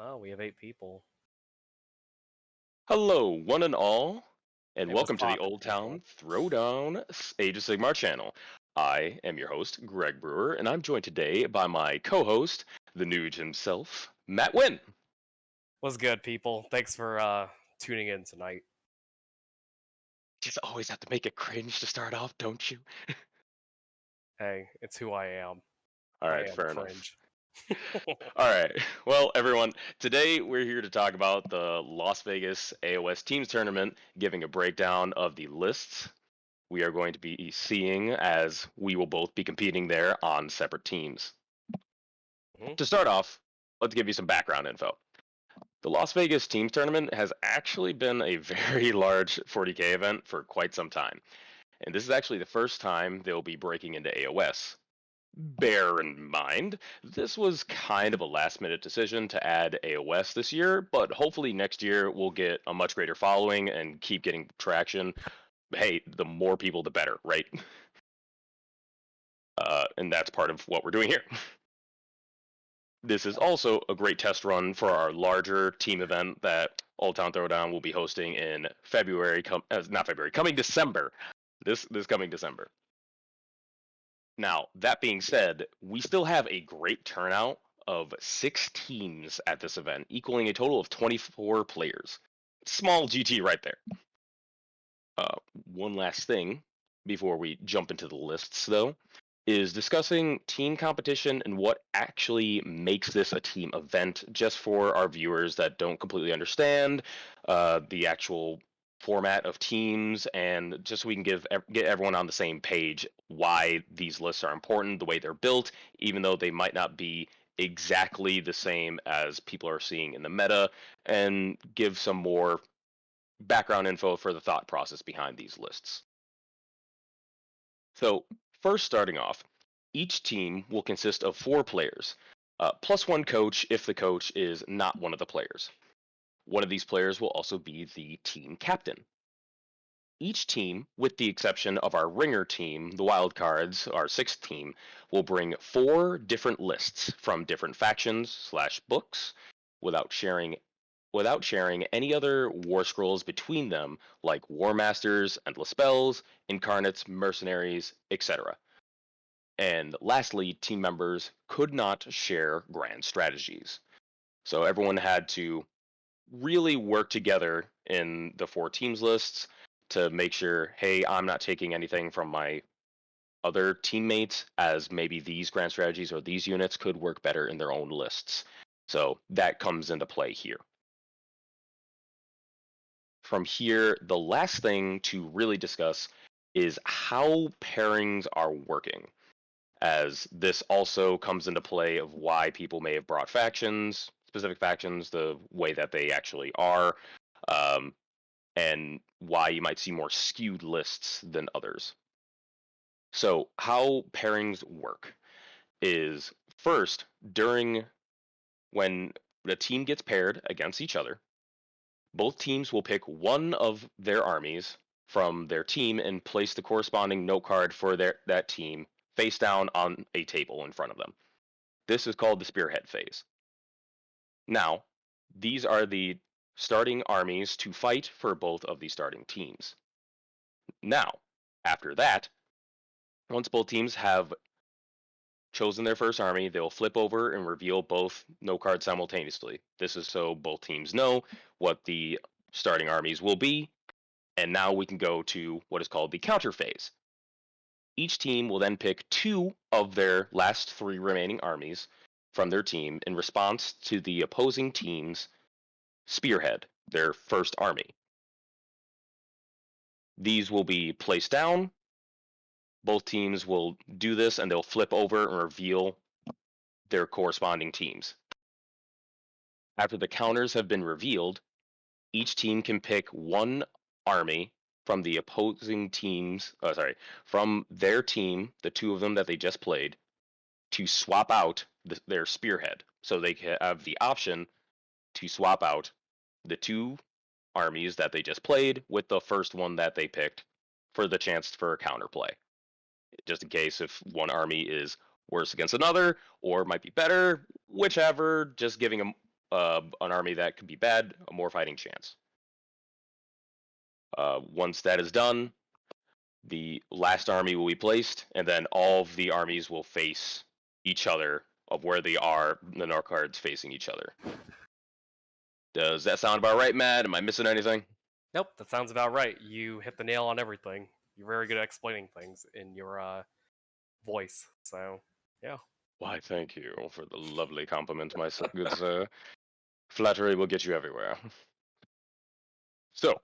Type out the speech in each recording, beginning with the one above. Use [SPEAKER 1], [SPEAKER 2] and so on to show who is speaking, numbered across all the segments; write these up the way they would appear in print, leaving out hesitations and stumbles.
[SPEAKER 1] Oh, we have 8 people.
[SPEAKER 2] Hello, one and all, and
[SPEAKER 1] Hey, what's
[SPEAKER 2] welcome to the
[SPEAKER 1] poppin',
[SPEAKER 2] Old
[SPEAKER 1] people?
[SPEAKER 2] Town Throwdown Age of Sigmar channel. I am your host, Greg Brewer, and I'm joined today by my co-host, the Noog himself, Matt Wynn.
[SPEAKER 1] What's good, people? Thanks for tuning in tonight.
[SPEAKER 2] Just always have to make it cringe to start off, don't you?
[SPEAKER 1] Hey, it's who I am.
[SPEAKER 2] All
[SPEAKER 1] I
[SPEAKER 2] right,
[SPEAKER 1] am
[SPEAKER 2] fair enough.
[SPEAKER 1] cringe.
[SPEAKER 2] All right, well, everyone, today we're here to talk about the Las Vegas AOS Teams Tournament, giving a breakdown of the lists we are going to be seeing as we will both be competing there on separate teams.
[SPEAKER 1] Mhm.
[SPEAKER 2] To start off, let's give you some background info. The Las Vegas Teams Tournament has actually been a very large 40K event for quite some time, and this is actually the first time they'll be breaking into AOS. Bear in mind, this was kind of a last minute decision to add AOS this year, but hopefully next year we'll get a much greater following and keep getting traction. Hey, the more people, the better, right? And that's part of what we're doing here. This is also a great test run for our larger team event that Old Town Throwdown will be hosting in February, not February, coming December. This coming December. Now, that being said, we still have a great turnout of 6 teams at this event, equaling a total of 24 players. Small GT right there. Uh, One last thing before we jump into the lists, though, is discussing team competition and what actually makes this a team event, just for our viewers that don't completely understand the actual format of teams, and just so we can get everyone on the same page why these lists are important, the way they're built, even though they might not be exactly the same as people are seeing in the meta, and give some more background info for the thought process behind these lists. So, first starting off, each team will consist of 4 players, plus one coach if the coach is not one of the players. One of these players will also be the team captain. Each team, with the exception of our ringer team, the wildcards, our 6th team, will bring 4 different lists from different factions/books without sharing any other war scrolls between them, like War Masters, Endless Spells, Incarnates, Mercenaries, etc. And lastly, team members could not share grand strategies. So everyone had to really work together in the 4 teams lists to make sure, hey, I'm not taking anything from my other teammates, as maybe these grand strategies or these units could work better in their own lists. So that comes into play here. From here, the last thing to really discuss is how pairings are working, as this also comes into play of why people may have brought factions, specific factions, the way that they actually are, um, and why you might see more skewed lists than others. So, how pairings work is first, during when the team gets paired against each other, both teams will pick one of their armies from their team and place the corresponding note card for that team face down on a table in front of them. This is called the spearhead phase. Now, these are the starting armies to fight for both of the starting teams. Now, after that, once both teams have chosen their first army, they'll flip over and reveal both note cards simultaneously. This is so both teams know what the starting armies will be. And now we can go to what is called the counter phase. Each team will then pick 2 of their last 3 remaining armies from their team in response to the opposing team's spearhead, their first army. These will be placed down. Both teams will do this and they'll flip over and reveal their corresponding teams. After the counters have been revealed, each team can pick one army from the opposing teams, from their team, the 2 of them that they just played, to swap out their spearhead. So they have the option to swap out the 2 armies that they just played with the first one that they picked for the chance for a counterplay. Just in case if one army is worse against another or might be better, whichever, just giving them an army that could be bad, a more fighting chance. Once that is done, the last army will be placed, and then all of the armies will face each other of where they are, the North cards facing each other. Does that sound about right, Matt? Am I missing anything?
[SPEAKER 1] Nope, that sounds about right. You hit the nail on everything. You're very good at explaining things in your voice. So, yeah.
[SPEAKER 2] Why, thank you for the lovely compliment, my good sir. Flattery will get you everywhere. So,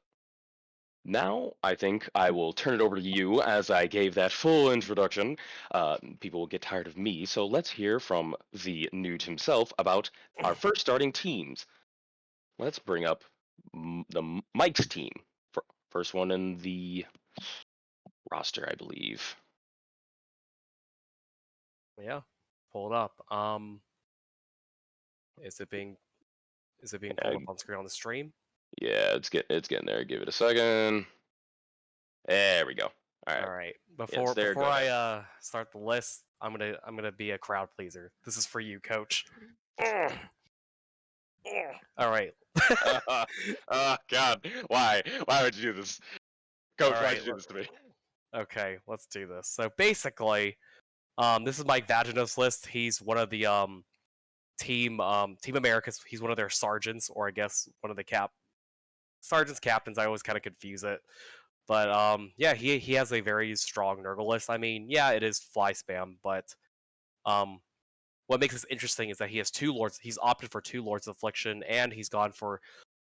[SPEAKER 2] now I think I will turn it over to you as I gave that full introduction. People will get tired of me, so let's hear from the nude himself about our first starting teams. Let's bring up Mike's team. First one in the roster, I believe.
[SPEAKER 1] Yeah. Pull it up. Is it being
[SPEAKER 2] Uh,
[SPEAKER 1] pulled up on screen on the stream?
[SPEAKER 2] yeah, it's getting there. Give it a second. There we go. All
[SPEAKER 1] All
[SPEAKER 2] right.
[SPEAKER 1] right.
[SPEAKER 2] Yes, there.
[SPEAKER 1] Before
[SPEAKER 2] Go ahead.
[SPEAKER 1] I start the list, I'm gonna be a crowd pleaser. This is for you, Coach. All right.
[SPEAKER 2] God, why? Why would you do this,
[SPEAKER 1] All
[SPEAKER 2] Coach? Why'd
[SPEAKER 1] right.
[SPEAKER 2] you do this to me?
[SPEAKER 1] Okay, let's do this. So basically, this is Mike Vaginos' list. He's one of the Team America's. He's one of their sergeants, or I guess one of the sergeants captains. I always kind of confuse it. But yeah, he has a very strong Nurgle list. I mean, yeah, it is fly spam, but um, what makes this interesting is that he has two lords. He's opted for two Lords of Affliction, and he's gone for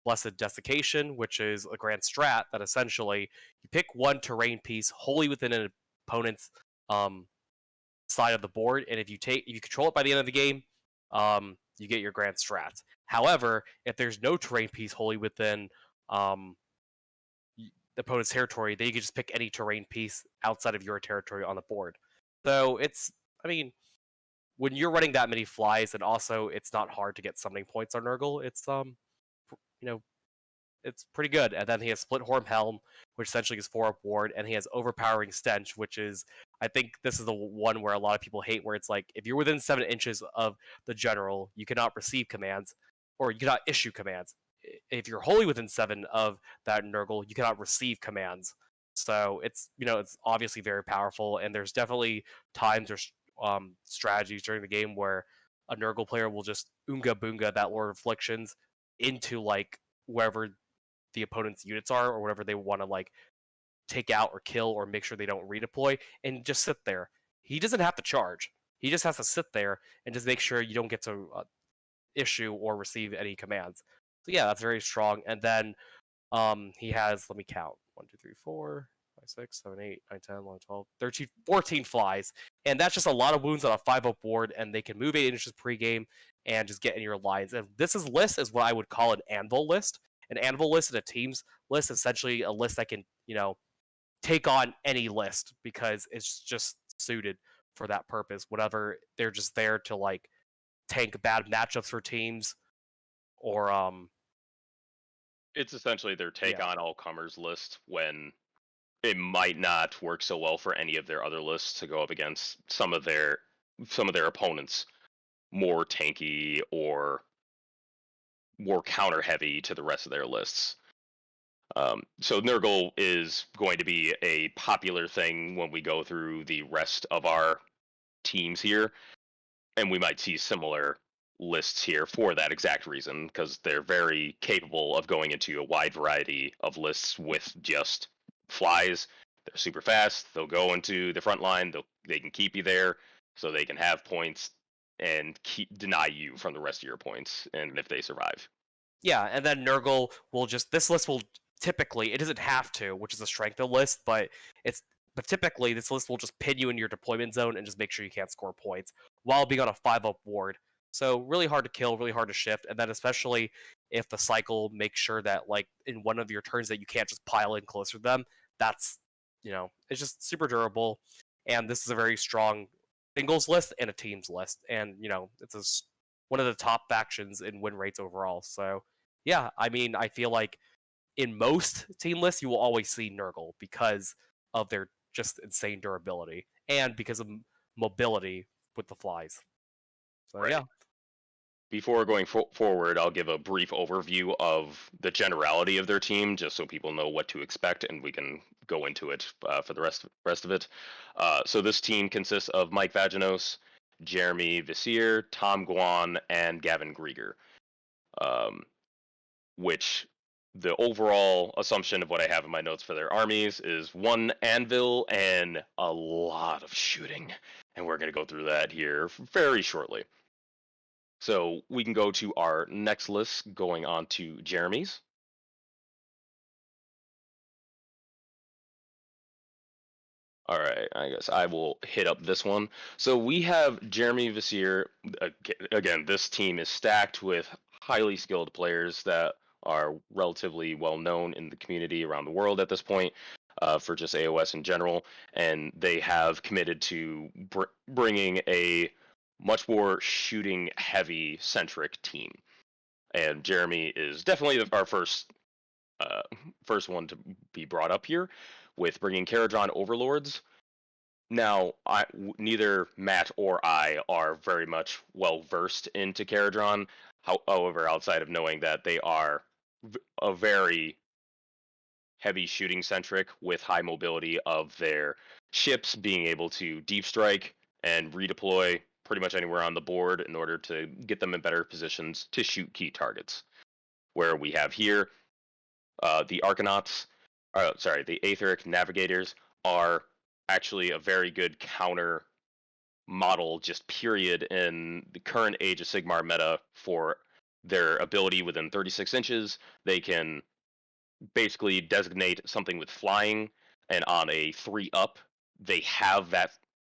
[SPEAKER 1] Blessed Desiccation, which is a grand strat that essentially you pick one terrain piece wholly within an opponent's um, side of the board, and if you control it by the end of the game, you get your grand strat. However, if there's no terrain piece wholly within um, the opponent's territory, then you can just pick any terrain piece outside of your territory on the board. So I mean, when you're running that many flies, and also it's not hard to get summoning points on Nurgle, you know, it's pretty good. And then he has Split Horn Helm, which essentially is 4-up ward, and he has Overpowering Stench, which is, I think this is the one where a lot of people hate, where it's like, if you're within 7 inches of the general, you cannot receive commands, or you cannot issue commands. If you're wholly within 7 of that Nurgle, you cannot receive commands. So it's obviously very powerful, and there's definitely times or strategies during the game where a Nurgle player will just Oonga Boonga that Lord of Afflictions into like wherever the opponent's units are, or whatever they want to like take out or kill or make sure they don't redeploy, and just sit there. He doesn't have to charge. He just has to sit there and just make sure you don't get to issue or receive any commands. So yeah, that's very strong. And then he has, let me count, 1, 2, 3, 4, 5, 6, 7, 8, 9, 10, 11, 12, 13, 14 flies. And that's just a lot of wounds on a 5-up board, and they can move 8 inches pre-game and just get in your lines. And list is what I would call an anvil list. An anvil list and a team's list, essentially a list that can, take on any list because it's just suited for that purpose. Whatever, they're just there to like tank bad matchups for teams, or
[SPEAKER 2] It's essentially their take
[SPEAKER 1] yeah.
[SPEAKER 2] on all comers list when it might not work so well for any of their other lists to go up against some of their opponents more tanky or more counter heavy to the rest of their lists. So Nurgle is going to be a popular thing when we go through the rest of our teams here, and we might see similar lists here for that exact reason, because they're very capable of going into a wide variety of lists with just flies. They're super fast. They'll go into the front line. They can keep you there, so they can have points and deny you from the rest of your points, and if they survive.
[SPEAKER 1] Yeah, and then Nurgle will just, this list will typically, it doesn't have to, which is a strength of list, it's but typically this list will just pin you in your deployment zone and just make sure you can't score points while being on a 5-up ward. So really hard to kill, really hard to shift, and then especially if the cycle makes sure that like in one of your turns that you can't just pile in closer to them, that's it's just super durable. And this is a very strong singles list and a teams list, and it's one of the top factions in win rates overall. So yeah, I mean, I feel like in most team lists, you will always see Nurgle because of their just insane durability and because of mobility with the flies. So
[SPEAKER 2] Right.
[SPEAKER 1] yeah,
[SPEAKER 2] before going forward, I'll give a brief overview of the generality of their team, just so people know what to expect, and we can go into it for the rest of it. So this team consists of Mike Vaginos, Jeremy Visier, Tom Guan, and Gavin Grieger. Which the overall assumption of what I have in my notes for their armies is one anvil and a lot of shooting. And we're going to go through that here very shortly. So we can go to our next list, going on to Jeremy's. All right, I guess I will hit up this one. So we have Jeremy Visier. Again, this team is stacked with highly skilled players that are relatively well known in the community around the world at this point, for just AOS in general. And they have committed to bringing a much more shooting heavy centric team. And Jeremy is definitely our first one to be brought up here with bringing Caradron Overlords. Now, neither Matt or I are very much well versed into Caradron. However, outside of knowing that they are a very heavy shooting centric with high mobility of their ships being able to deep strike and redeploy pretty much anywhere on the board in order to get them in better positions to shoot key targets. Where we have here the Arcanauts, the Aetheric Navigators are actually a very good counter model, just period, in the current Age of Sigmar meta for their ability within 36 inches. They can basically designate something with flying, and on a 3-up, they have that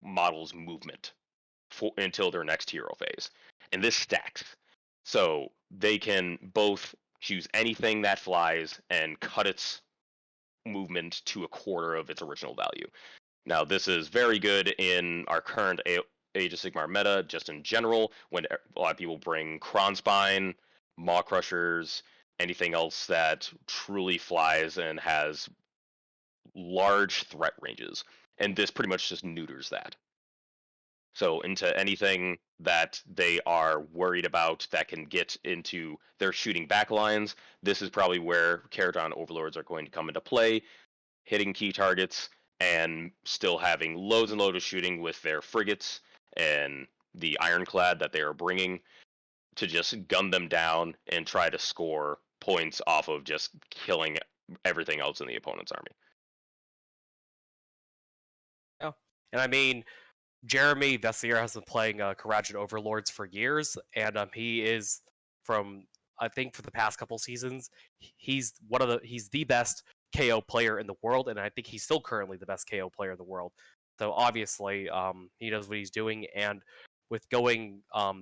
[SPEAKER 2] model's movement until their next hero phase. And this stacks. So they can both choose anything that flies and cut its movement to a quarter of its original value. Now, this is very good in our current Age of Sigmar meta, just in general, when a lot of people bring Kronspine, Maw Crushers, anything else that truly flies and has large threat ranges. And this pretty much just neuters that. So into anything that they are worried about that can get into their shooting backlines, this is probably where Caradron Overlords are going to come into play, hitting key targets and still having loads and loads of shooting with their frigates and the ironclad that they are bringing to just gun them down and try to score points off of just killing everything else in the opponent's army.
[SPEAKER 1] Yeah, and I mean, Jeremy Vessier has been playing Caradron Overlords for years, and he is I think for the past couple seasons, he's the best KO player in the world, and I think he's still currently the best KO player in the world. So obviously, he knows what he's doing, and with going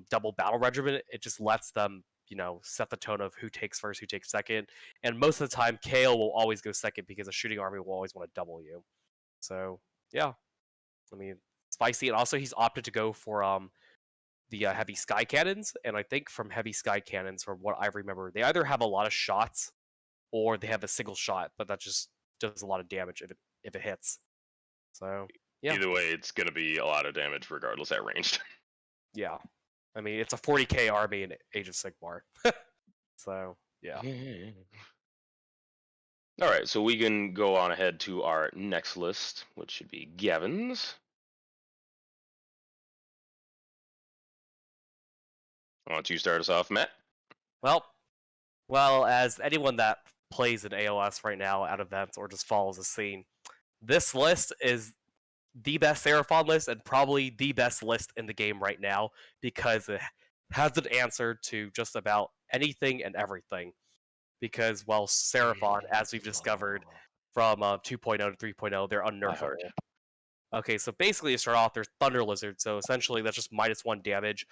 [SPEAKER 1] double battle regiment, it just lets them set the tone of who takes first, who takes second, and most of the time, KO will always go second because a shooting army will always want to double you. So yeah, I mean, spicy, and also he's opted to go for the heavy sky cannons, and I think from heavy sky cannons, from what I remember, they either have a lot of shots or they have a single shot, but that just does a lot of damage if it hits. So yeah,
[SPEAKER 2] Either way, it's going to be a lot of damage regardless at ranged.
[SPEAKER 1] yeah. I mean, it's a 40k army in Age of Sigmar. So yeah.
[SPEAKER 2] All right, so we can go on ahead to our next list, which should be Gavin's. Why don't you start us off, Matt?
[SPEAKER 1] Well, as anyone that plays in AOS right now at events or just follows the scene, this list is the best Seraphon list and probably the best list in the game right now because it has an answer to just about anything and everything. Because, well, Seraphon, as we've discovered from 2.0 to 3.0, they're unnerfable. Okay, so basically to start off, there's Thunder Lizard, so essentially that's just -1 damage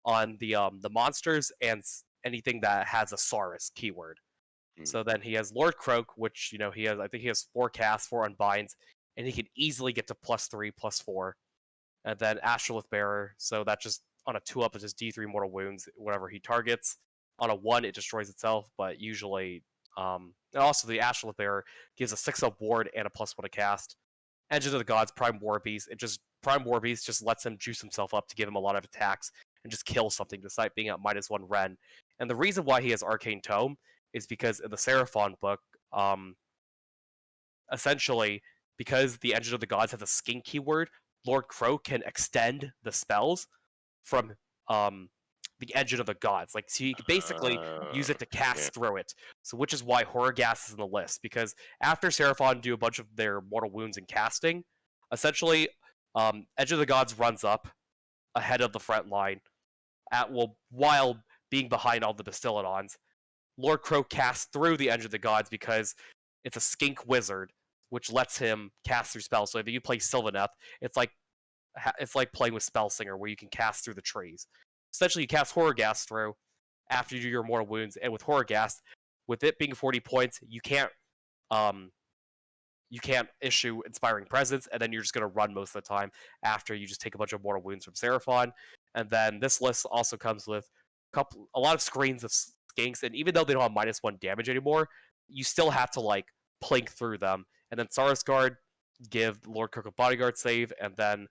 [SPEAKER 1] on the monsters and anything that has a Saurus keyword. So then he has Lord Croak, which I think he has 4 casts, 4 unbinds, and he can easily get to +3, +4. And then Astrolith Bearer, so that just on a 2-up is just D3 mortal wounds whatever he targets. On a 1, it destroys itself, but usually, and also the Astrolith Bearer gives a 6-up ward and a +1 to cast. Engine of the Gods, Prime War Beast. Prime War Beast just lets him juice himself up to give him a lot of attacks, and just kill something despite being at -1 Ren. And the reason why he has Arcane Tome is because in the Seraphon book, essentially, because the Engine of the Gods has a skink keyword, Lord Crow can extend the spells from the Engine of the Gods. Like, so you can basically use it to cast
[SPEAKER 2] Yeah.
[SPEAKER 1] through it. So, which is why Horror Gas is in the list, because after Seraphon do a bunch of their Mortal Wounds and casting, essentially, Edge of the Gods runs up ahead of the front line while being behind all the Bastiladons. Lord Crow casts through the Edge of the Gods because it's a skink wizard, which lets him cast through spells. So if you play Sylvaneth, it's like playing with Spellsinger, where you can cast through the trees. Essentially, you cast Horror Gas through after you do your Mortal Wounds, and with Horror Gas, with it being 40 points, you can't issue Inspiring Presence, and then you're just going to run most of the time after you just take a bunch of Mortal Wounds from Seraphon. And then this list also comes with a lot of screens of skinks, and even though they don't have -1 damage anymore, you still have to like plink through them. And then Sarsgaard give Lord Cook a bodyguard save, and then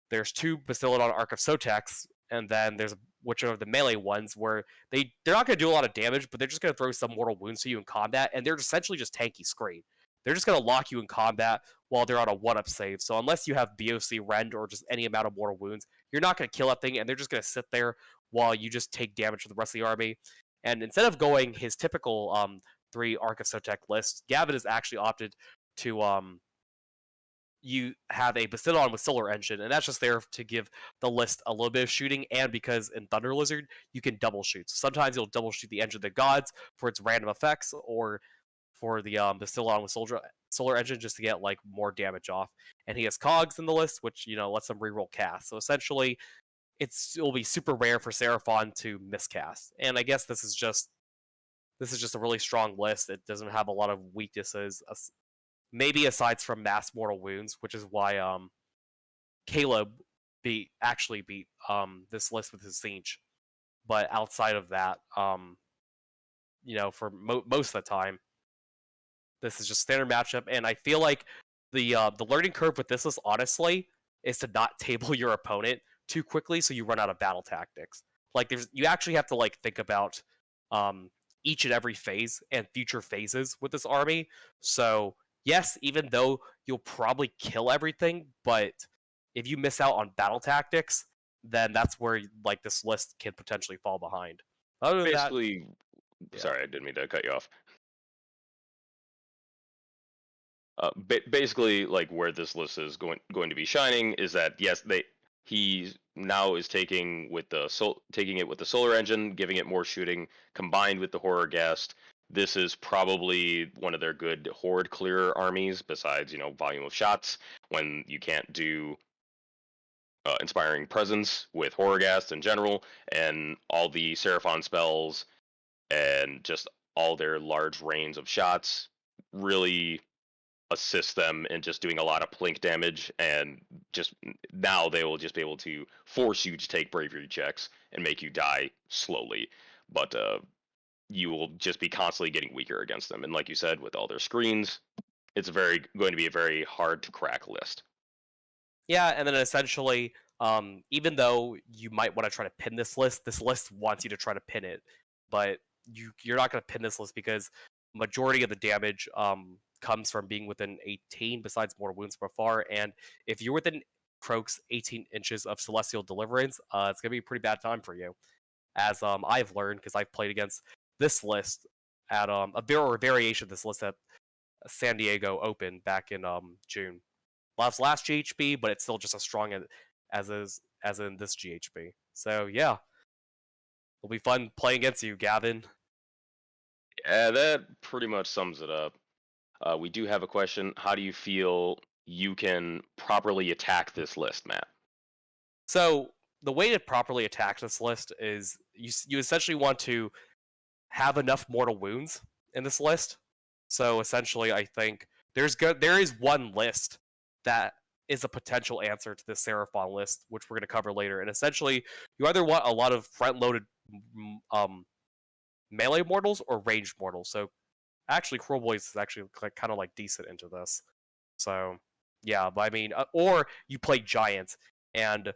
[SPEAKER 1] there's 2 Bastiladon Arc of Sotex, and then there's which are the melee ones where they're not going to do a lot of damage, but they're just going to throw some mortal wounds to you in combat, and they're essentially just tanky screen. They're just going to lock you in combat while they're on a 1-up save. So unless you have BOC Rend or just any amount of mortal wounds, you're not going to kill that thing, and they're just going to sit there while you just take damage from the rest of the army. And instead of going his typical 3 Arc of Sotek list, Gavin has actually opted to you have a Bastiladon with Solar Engine, and that's just there to give the list a little bit of shooting, and because in Thunder Lizard, you can double shoot. So sometimes you'll double shoot the Engine of the Gods for its random effects, or for the Bastiladon with Solar Engine just to get like more damage off. And he has Cogs in the list, which lets him reroll cast. So essentially, it'll be super rare for Seraphon to miscast. And I guess this is just a really strong list. It doesn't have a lot of weaknesses. Maybe aside from mass mortal wounds, which is why Caleb actually beat this list with his Siege. But outside of that, for most of the time, this is just standard matchup. And I feel like the learning curve with this list, honestly, is to not table your opponent too quickly, so you run out of battle tactics. Like you actually have to like think about each and every phase and future phases with this army. So yes, even though you'll probably kill everything, but if you miss out on battle tactics, then that's where like this list can potentially fall behind. Other than that,
[SPEAKER 2] Basically,
[SPEAKER 1] yeah.
[SPEAKER 2] sorry, I didn't mean to cut you off. Basically, like where this list is going to be shining is that yes, he now is taking it with the Solar Engine, giving it more shooting, combined with the Horror Ghast. This is probably one of their good horde clearer armies, besides volume of shots when you can't do Inspiring Presence with Horror Ghast in general, and all the Seraphon spells and just all their large range of shots really assist them in just doing a lot of plink damage, and just now they will just be able to force you to take bravery checks and make you die slowly, but you will just be constantly getting weaker against them. And like you said, with all their screens, it's going to be a very hard to crack list.
[SPEAKER 1] Yeah, and then essentially, even though you might want to try to pin this list wants you to try to pin it, but you're not going to pin this list because majority of the damage comes from being within 18, besides mortal wounds from afar. And if you're within Croak's 18 inches of Celestial Deliverance, it's gonna be a pretty bad time for you. As I've learned, because I've played against this list at a variation of this list at San Diego Open back in June. Love's last GHB, but it's still just as strong as in this GHB. So yeah, it'll be fun playing against you, Gavin.
[SPEAKER 2] Yeah, that pretty much sums it up. We do have a question. How do you feel you can properly attack this list, Matt?
[SPEAKER 1] So the way to properly attack this list is you essentially want to have enough mortal wounds in this list. So essentially, I think there is one list that is a potential answer to this Seraphon list, which we're going to cover later. And essentially, you either want a lot of front-loaded melee mortals or ranged mortals. So actually, Cruel Boys is actually kind of like decent into this. So yeah, but I mean, or you play giants and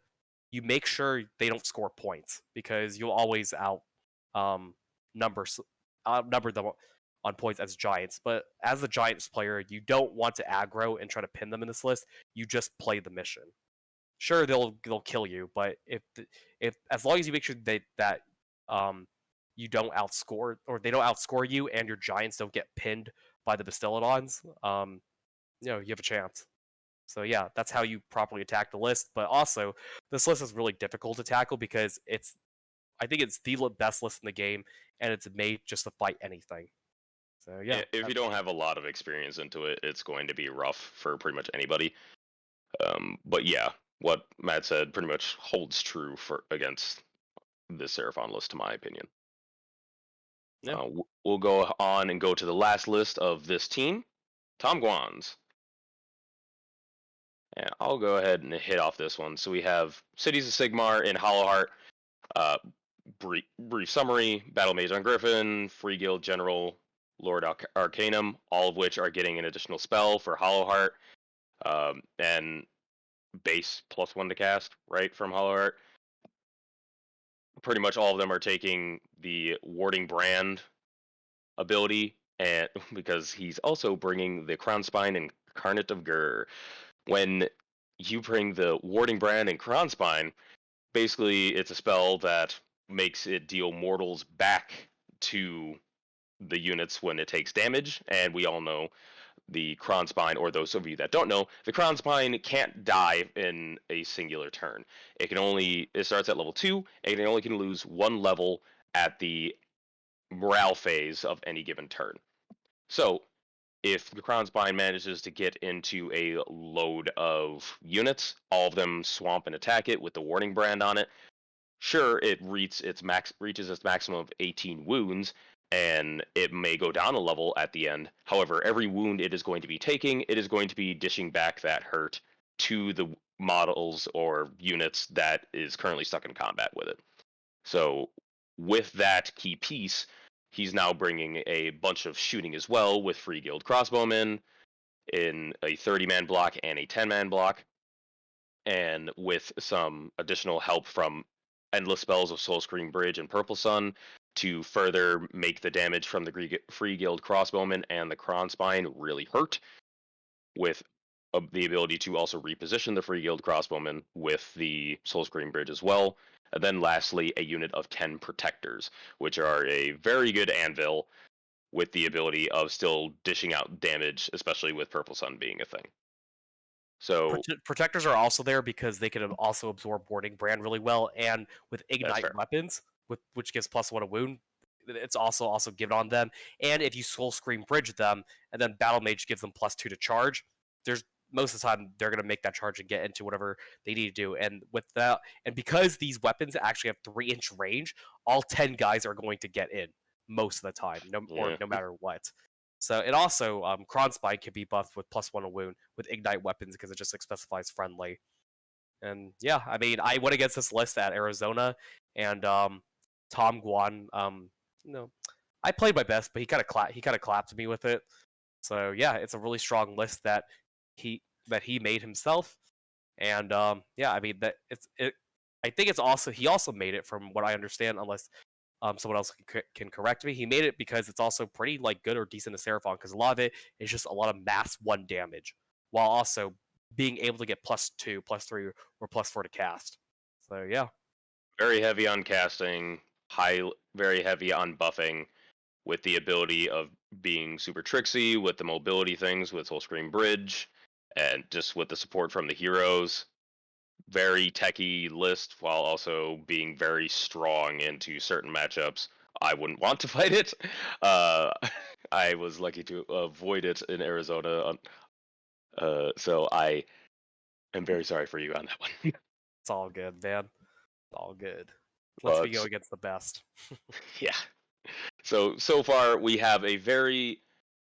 [SPEAKER 1] you make sure they don't score points because you'll always numbers outnumber them on points as giants. But as a giants player, you don't want to aggro and try to pin them in this list. You just play the mission. Sure, they'll kill you, but if as long as you make sure that you don't outscore or they don't outscore you and your giants don't get pinned by the Bastiladons, you have a chance. So yeah, that's how you properly attack the list. But also, this list is really difficult to tackle because I think it's the best list in the game, and it's made just to fight anything. So yeah,
[SPEAKER 2] If you don't have a lot of experience into it, it's going to be rough for pretty much anybody. But yeah, what Matt said pretty much holds true for against this Seraphon list, to my opinion.
[SPEAKER 1] yeah.
[SPEAKER 2] We'll go on and go to the last list of this team, Tom Guan's. And I'll go ahead and hit off this one. So we have Cities of Sigmar in Hollowheart. Brief summary: Battle Mage on Griffin, Free Guild General, Lord Arcanum, all of which are getting an additional spell for Hollowheart, and base +1 to cast, right, from Hollowheart. Pretty much all of them are taking the Warding Brand ability, and because he's also bringing the Crown Spine and Carnet of Gur. When you bring the Warding Brand and Crown Spine, basically it's a spell that makes it deal mortals back to the units when it takes damage, and we all know the Crown Spine, or those of you that don't know, the Crown Spine can't die in a singular turn. It starts at level 2, and it only can lose 1 level at the morale phase of any given turn. So if the Crown Spine manages to get into a load of units, all of them swamp and attack it with the Warning Brand on it, sure, it reaches its maximum of 18 wounds, and it may go down a level at the end. However, every wound it is going to be taking, it is going to be dishing back that hurt to the models or units that is currently stuck in combat with it. So with that key piece, he's now bringing a bunch of shooting as well with Free Guild Crossbowmen in a 30-man block and a 10-man block, and with some additional help from endless spells of Soulscream Bridge and Purple Sun to further make the damage from the Free Guild Crossbowmen and the Crown Spine really hurt, with the ability to also reposition the Free Guild Crossbowmen with the Soulscream Bridge as well. And then lastly, a unit of 10 Protectors, which are a very good anvil with the ability of still dishing out damage, especially with Purple Sun being a thing. So
[SPEAKER 1] Protectors are also there because they can also absorb Warding Brand really well, and with
[SPEAKER 2] that's
[SPEAKER 1] Ignite
[SPEAKER 2] fair.
[SPEAKER 1] weapons, which gives +1 a wound, it's also given on them. And if you Soul Scream Bridge them, and then Battle Mage gives them +2 to charge, there's most of the time they're going to make that charge and get into whatever they need to do. And with that, and because these weapons actually have 3-inch range, all 10 guys are going to get in most of the time, no matter what. So it also Kronspine can be buffed with +1 a wound with Ignite weapons because it just specifies friendly. And yeah, I mean, I went against this list at Arizona, and Tom Guan, I played my best, but he kind of clapped me with it. So yeah, it's a really strong list that he made himself, and yeah, I mean that I think it's also he also made it from what I understand, unless someone else can correct me. He made it because it's also pretty like good or decent to Seraphon because a lot of it is just a lot of mass 1 damage, while also being able to get +2, +3, or +4 to cast. So yeah,
[SPEAKER 2] Very heavy on casting, very heavy on buffing, with the ability of being super tricksy with the mobility things with Soulscream Bridge, and just with the support from the heroes. Very techy list while also being very strong into certain matchups. I wouldn't want to fight it. Uh, I was lucky to avoid it in Arizona, so I am very sorry for you on that one.
[SPEAKER 1] it's all good, man. It's all good. Let's me go
[SPEAKER 2] But
[SPEAKER 1] against the best.
[SPEAKER 2] yeah, so far we have a very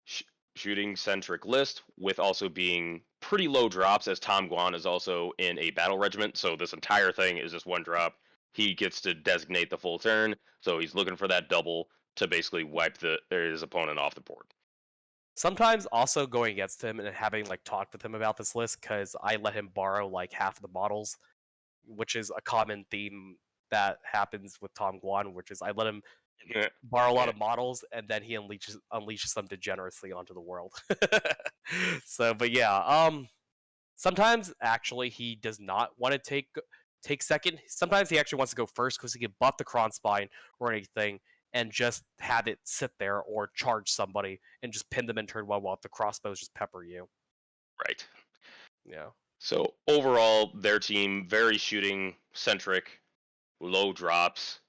[SPEAKER 2] sh- shooting centric list with also being pretty low drops, as Tom Guan is also in a battle regiment, so this entire thing is just 1 drop. He gets to designate the full turn, so he's looking for that double to basically wipe his opponent off the board.
[SPEAKER 1] Sometimes also going against him and having like talked with him about this list because I let him borrow like half of the models which is a common theme that happens with Tom Guan, which is I let him
[SPEAKER 2] Yeah.
[SPEAKER 1] borrow a lot
[SPEAKER 2] Yeah.
[SPEAKER 1] of models and then he unleashes them degeneracy onto the world. So, but yeah, sometimes actually he does not want to take second. Sometimes he actually wants to go first because he can buff the Kron Spine or anything and just have it sit there or charge somebody and just pin them in turn one while the crossbows just pepper you.
[SPEAKER 2] Right.
[SPEAKER 1] Yeah.
[SPEAKER 2] So overall, their team very shooting centric, low drops,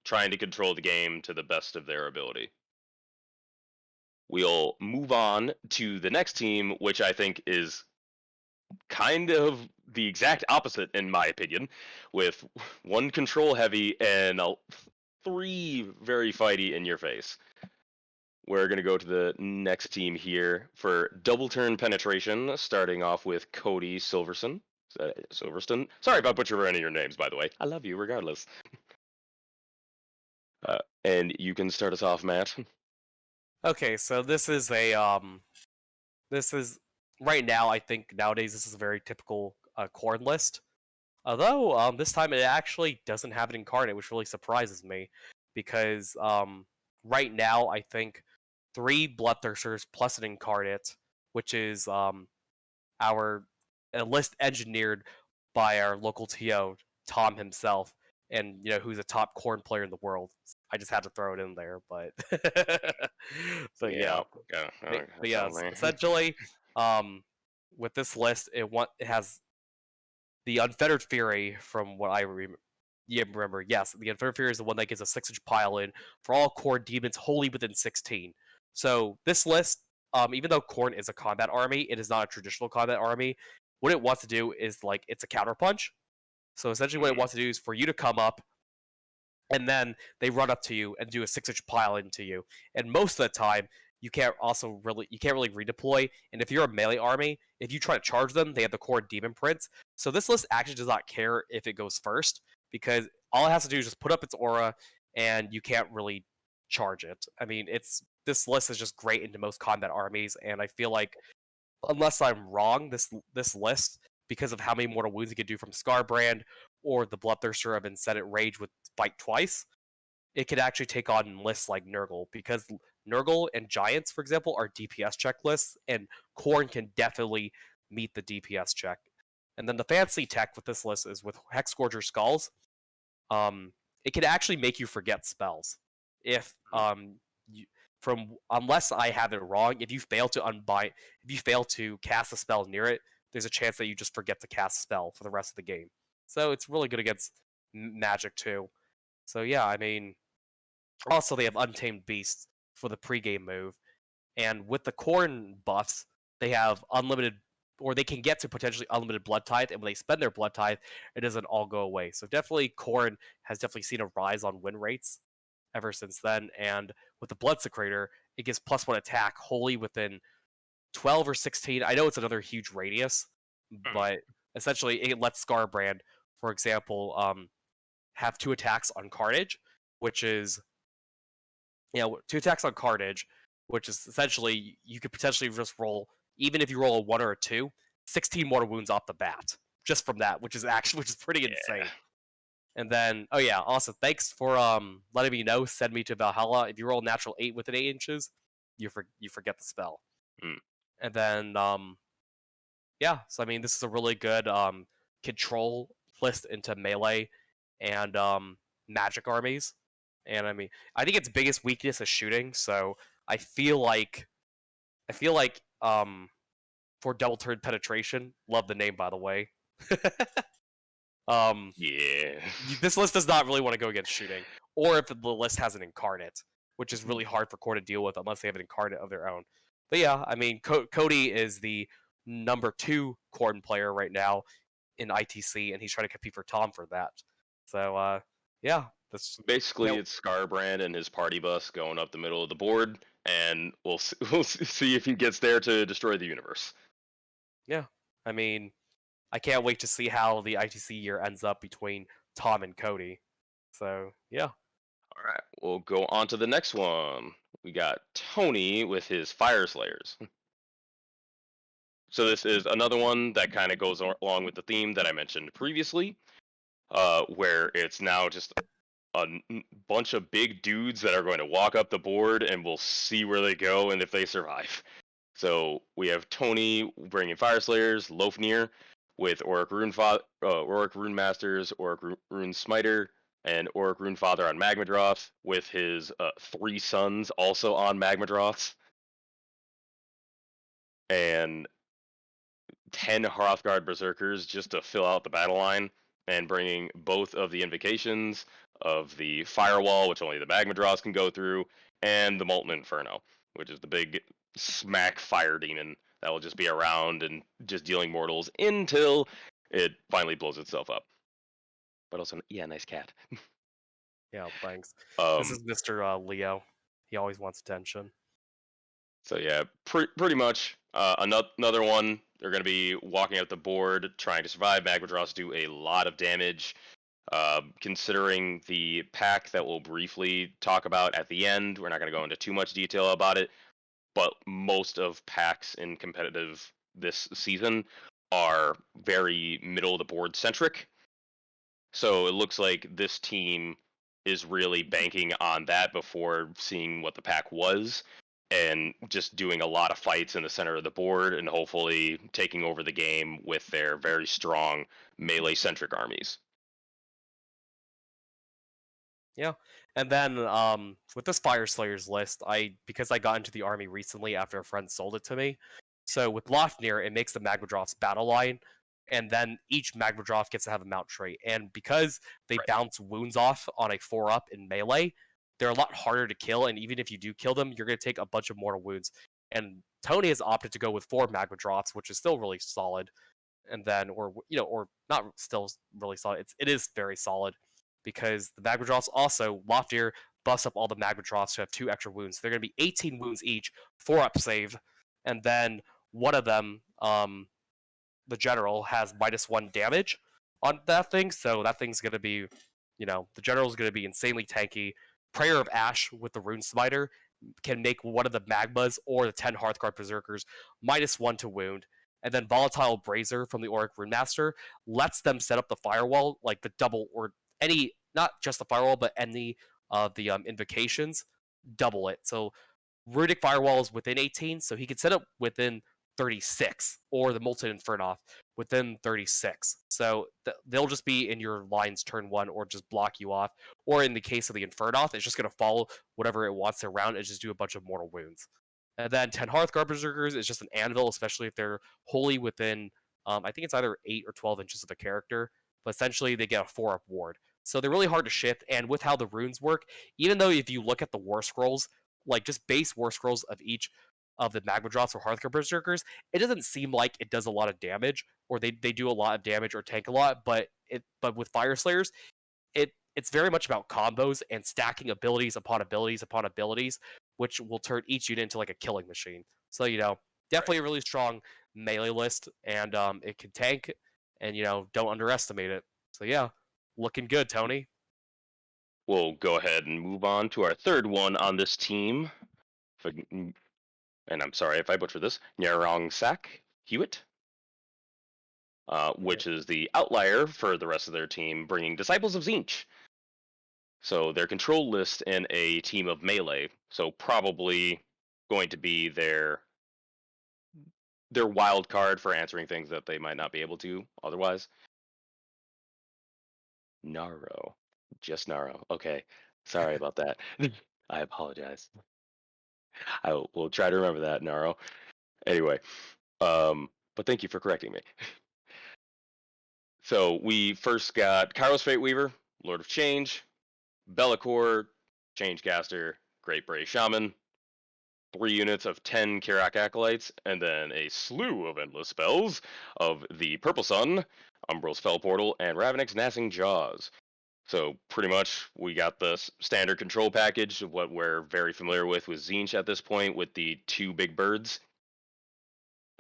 [SPEAKER 2] trying to control the game to the best of their ability. We'll move on to the next team, which I think is kind of the exact opposite, in my opinion, with one control heavy and three very fighty in your face. We're going to go to the next team here for double turn penetration, starting off with Cody Silverson. Silverston. Sorry about butchering any of your names, by the way. I love you regardless. And you can start us off, Matt.
[SPEAKER 1] Okay, so this is right now. I think nowadays this is a very typical corn list. Although this time it actually doesn't have an incarnate, which really surprises me, because right now I think 3 Bloodthirsters plus an incarnate, which is our a list engineered by our local TO Tom himself, and who's a top corn player in the world. I just had to throw it in there, but but yeah,
[SPEAKER 2] Yeah, yeah,
[SPEAKER 1] but yeah,
[SPEAKER 2] totally.
[SPEAKER 1] essentially, um, with this list, it has the Unfettered Fury from what I remember. Yes, the Unfettered Fury is the one that gives a 6-inch pile in for all Khorne demons wholly within 16. So this list, even though Khorne is a combat army, it is not a traditional combat army. What it wants to do is it's a counterpunch. So essentially, what it
[SPEAKER 2] Mhm.
[SPEAKER 1] wants to do is for you to come up, and then they run up to you and do a 6-inch pile into you. And most of the time, you can't really redeploy. And if you're a melee army, if you try to charge them, they have the core demon prints. So this list actually does not care if it goes first because all it has to do is just put up its aura, and you can't really charge it. I mean, this list is just great into most combat armies, and I feel like unless I'm wrong, this list because of how many mortal wounds you can do from Scarbrand or the Bloodthirster of Incendant Rage with Fight Twice, it could actually take on lists like Nurgle because Nurgle and Giants, for example, are DPS checklists, and Khorne can definitely meet the DPS check. And then the fancy tech with this list is with Hexscourger Skulls. Um, it can actually make you forget spells if you, from unless I have it wrong. If you fail to unbind, if you fail to cast a spell near it, there's a chance that you just forget to cast a spell for the rest of the game. So it's really good against magic too. So yeah, I mean, also they have Untamed Beasts for the pregame move, and with the Khorne buffs, they have unlimited, or they can get to potentially unlimited blood tithe, and when they spend their blood tithe, it doesn't all go away. So definitely, Khorne has definitely seen a rise on win rates ever since then, and with the Blood Secretor, it gives +1 attack wholly within 12 or 16. I know it's another huge radius,
[SPEAKER 2] Mhm.
[SPEAKER 1] but essentially it lets Scarbrand, for example, have 2 attacks on Carnage, which is 2 attacks on Carnage, which is essentially you could potentially just roll, even if you roll a 1 or a 2, 16 mortal wounds off the bat just from that, which is pretty
[SPEAKER 2] Yeah.
[SPEAKER 1] insane. And then, oh yeah, also thanks for letting me know. Send me to Valhalla. If you roll a natural 8 within 8 inches, you forget the spell.
[SPEAKER 2] Mm.
[SPEAKER 1] And then yeah, so I mean this is a really good control list into melee and magic armies. And I mean, I think its biggest weakness is shooting. So I feel like I feel like for double turn penetration, love the name by the way. um,
[SPEAKER 2] Yeah.
[SPEAKER 1] this list does not really want to go against shooting, or if the list has an incarnate, which is really hard for core to deal with unless they have an incarnate of their own. But yeah, I mean, Cody is the number 2 Corden player right now in ITC, and he's trying to compete for Tom for that. So yeah, that's
[SPEAKER 2] Basically,
[SPEAKER 1] yeah,
[SPEAKER 2] it's Scarbrand and his party bus going up the middle of the board, and we'll see if he gets there to destroy the universe.
[SPEAKER 1] yeah. I mean, I can't wait to see how the ITC year ends up between Tom and Cody. So yeah,
[SPEAKER 2] All right, we'll go on to the next one. We got Tony with his Fire Slayers. So this is another one that kind of goes along with the theme that I mentioned previously. where it's now just a bunch of big dudes that are going to walk up the board, and we'll see where they go and if they survive. So we have Tony bringing Fire Slayers, Lofnir with Auric Rune Masters, Auric Rune Smiter, and Auric Rune Father on Magmadroth, with his 3 sons also on Magmadroths, and 10 Hrothgard Berserkers just to fill out the battle line, and bringing both of the invocations of the Firewall, which only the Magmadroths can go through, and the Molten Inferno, which is the big smack fire demon that will just be around and just dealing mortals until it finally blows itself up. But also, yeah, nice cat.
[SPEAKER 1] Yeah, thanks. This
[SPEAKER 2] Um,
[SPEAKER 1] is Mr. Leo. He always wants attention.
[SPEAKER 2] so yeah, pretty much another one. They're going to be walking out the board, trying to survive. Magmadroths do a lot of damage. Considering the pack that we'll briefly talk about at the end, we're not going to go into too much detail about it, but most of packs in competitive this season are very middle of the board centric. So it looks like this team is really banking on that before seeing what the pack was, and just doing a lot of fights in the center of the board and hopefully taking over the game with their very strong melee centric armies.
[SPEAKER 1] Yeah, and then with this Fire Slayers list, because I got into the army recently after a friend sold it to me. So with Lofnir, it makes the Magmadroth's battle line, and then each Magmadroth gets to have a mount trait. And because they
[SPEAKER 2] Right.
[SPEAKER 1] bounce wounds off on a 4-up in melee, they're a lot harder to kill. And even if you do kill them, you're going to take a bunch of mortal wounds. And Tony has opted to go with 4 Magmadroths, which is still really solid. And then, or not still really solid. It is very solid because the Magmadroths also, Loftier buffs up all the Magmadroths to have 2 extra wounds. So they're going to be 18 wounds each, 4-up save, and then one of them, the general, has -1 damage on that thing. So that thing's going to be, the general's going to be insanely tanky. Prayer of Ash with the Rune Smiter can make one of the Magmas or the 10 Hearthguard Berserkers -1 to wound. And then Volatile Brazier from the Auric Rune Master lets them set up the firewall, like the double, or any, not just the firewall, but any of the invocations, double it. So Runic Firewall is within 18, so he can set up within 36, or the Molten Infernoth within 36. So they'll just be in your lines turn 1, or just block you off. Or in the case of the Infernoth, it's just going to follow whatever it wants around and just do a bunch of mortal wounds. And then 10 Hearthguard Berserkers is just an anvil, especially if they're wholly within, I think it's either 8 or 12 inches of the character. But essentially, they get a 4-up ward. So they're really hard to shift, and with how the runes work, even though if you look at the War Scrolls, like just base War Scrolls of each of the Magmadroths or Hearthguard Berserkers, it doesn't seem like it does a lot of damage, or they do a lot of damage or tank a lot, but with Fire Slayers, it's very much about combos and stacking abilities upon abilities upon abilities, which will turn each unit into like a killing machine. So definitely
[SPEAKER 2] Right.
[SPEAKER 1] a really strong melee list, and it can tank, and don't underestimate it. So yeah, looking good, Tony.
[SPEAKER 2] We'll go ahead and move on to our third one on this team. And I'm sorry if I butcher this, Nyarong Sak Hewitt,
[SPEAKER 1] Yeah.
[SPEAKER 2] which is the outlier for the rest of their team, bringing Disciples of Zinch. So their control list in a team of melee, so probably going to be their wild card for answering things that they might not be able to otherwise. Naro, just Naro. Okay, sorry about that. I apologize. I will try to remember that, Naro. Anyway, but thank you for correcting me. So we first got Kairos Fate Weaver, Lord of Change, Bellicor, Changecaster, Great Bray Shaman, 3 units of 10 Kirak Acolytes, and then a slew of endless spells of the Purple Sun, Umbral's Fell Portal, and Ravenix Gnashing Jaws. So pretty much we got the standard control package of what we're very familiar with Zinch at this point, with the 2 big birds.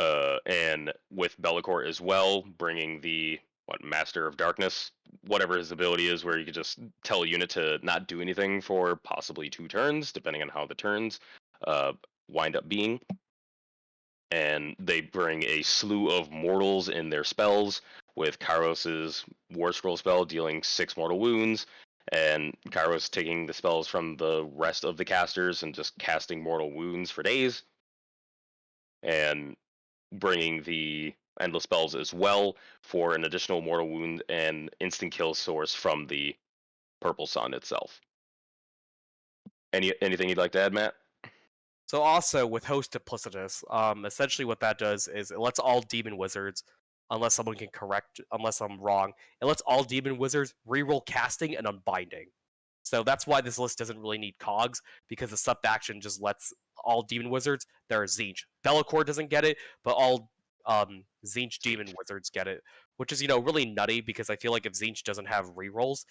[SPEAKER 2] And with Bellicor as well, bringing the Master of Darkness, whatever his ability is, where you could just tell a unit to not do anything for possibly 2 turns, depending on how the turns uh, wind up being. And they bring a slew of mortals in their spells, with Kairos's War Scroll spell dealing 6 mortal wounds, and Kairos taking the spells from the rest of the casters and just casting mortal wounds for days, and bringing the endless spells as well for an additional mortal wound and instant kill source from the purple sun itself. Anything you'd like to add, Matt?
[SPEAKER 1] So also with Host Duplicitous, essentially what that does is it lets all demon wizards, unless I'm wrong, it lets all demon wizards reroll casting and unbinding. So that's why this list doesn't really need cogs, because the sub faction just lets all demon wizards. There are Zinj. Bellicor doesn't get it, but all Zinj demon wizards get it, which is really nutty, because I feel like if Zinj doesn't have rerolls,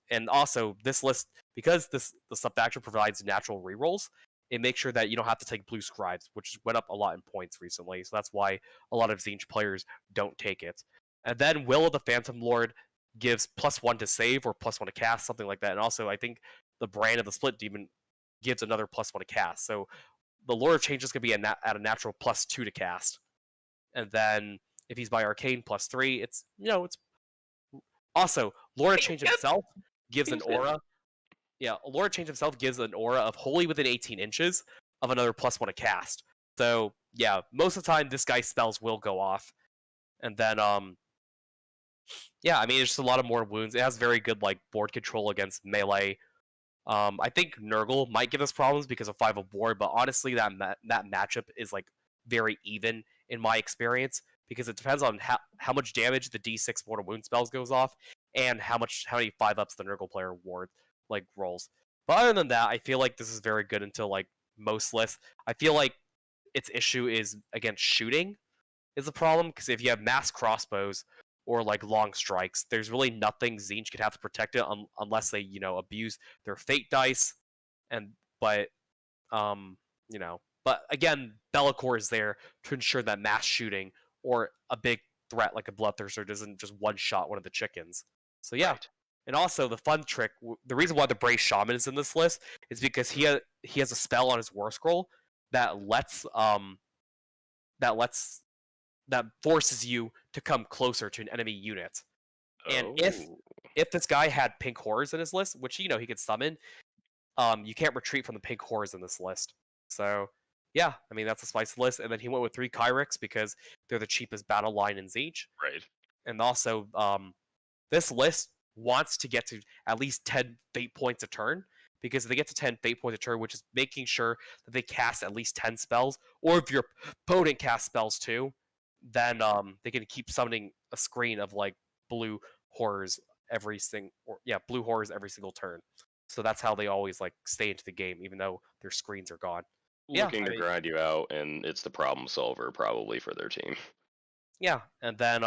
[SPEAKER 1] and also this list, because the sub faction provides natural rerolls, it makes sure that you don't have to take blue scribes, which went up a lot in points recently. So that's why a lot of Zinj players don't take it. And then Will of the Phantom Lord gives +1 to save or +1 to cast, something like that. And also, I think the Brand of the Split Demon gives another +1 to cast. So the Lord of Change is going to be at a natural +2 to cast. And then if he's by Arcane +3, it's also Lord of Change himself gives an aura. Yeah, Lord of Change himself gives an aura of wholly within 18 inches of another +1 to cast. So yeah, most of the time this guy's spells will go off. And then yeah, I mean, it's just a lot of more wounds. It has very good board control against melee. I think Nurgle might give us problems because of 5 of War, but honestly, that matchup is very even in my experience, because it depends on how much damage the D6 mortal wound spells goes off and how many 5-ups the Nurgle player ward rolls. But other than that, I feel like this is very good until most lists. I feel like its issue is against shooting is a problem, because if you have mass crossbows or long strikes, there's really nothing Zinj could have to protect it unless they abuse their fate dice. And um but again, Bellicor is there to ensure that mass shooting or a big threat like a Bloodthirster doesn't just one shot one of the chickens. So yeah.
[SPEAKER 2] Right.
[SPEAKER 1] And also the fun trick, the reason why the Brave Shaman is in this list is because he has a spell on his War Scroll that that lets that forces you to come closer to an enemy unit. And
[SPEAKER 2] Oh,
[SPEAKER 1] if this guy had pink horrors in his list, which he could summon, you can't retreat from the pink horrors in this list. So yeah, I mean that's a spicy list. And then he went with 3 Kyrics because they're the cheapest battle line in Siege.
[SPEAKER 2] right.
[SPEAKER 1] And also, this list wants to get to at least 10 fate points a turn, because if they get to 10 fate points a turn, which is making sure that they cast at least 10 spells, or if your opponent casts spells too, then they can keep summoning a screen of blue horrors blue horrors every single turn. So that's how they always stay into the game, even though their screens are gone. Yeah,
[SPEAKER 2] Looking
[SPEAKER 1] I
[SPEAKER 2] to
[SPEAKER 1] mean,
[SPEAKER 2] grind you out, and it's the problem solver probably for their team.
[SPEAKER 1] yeah, and then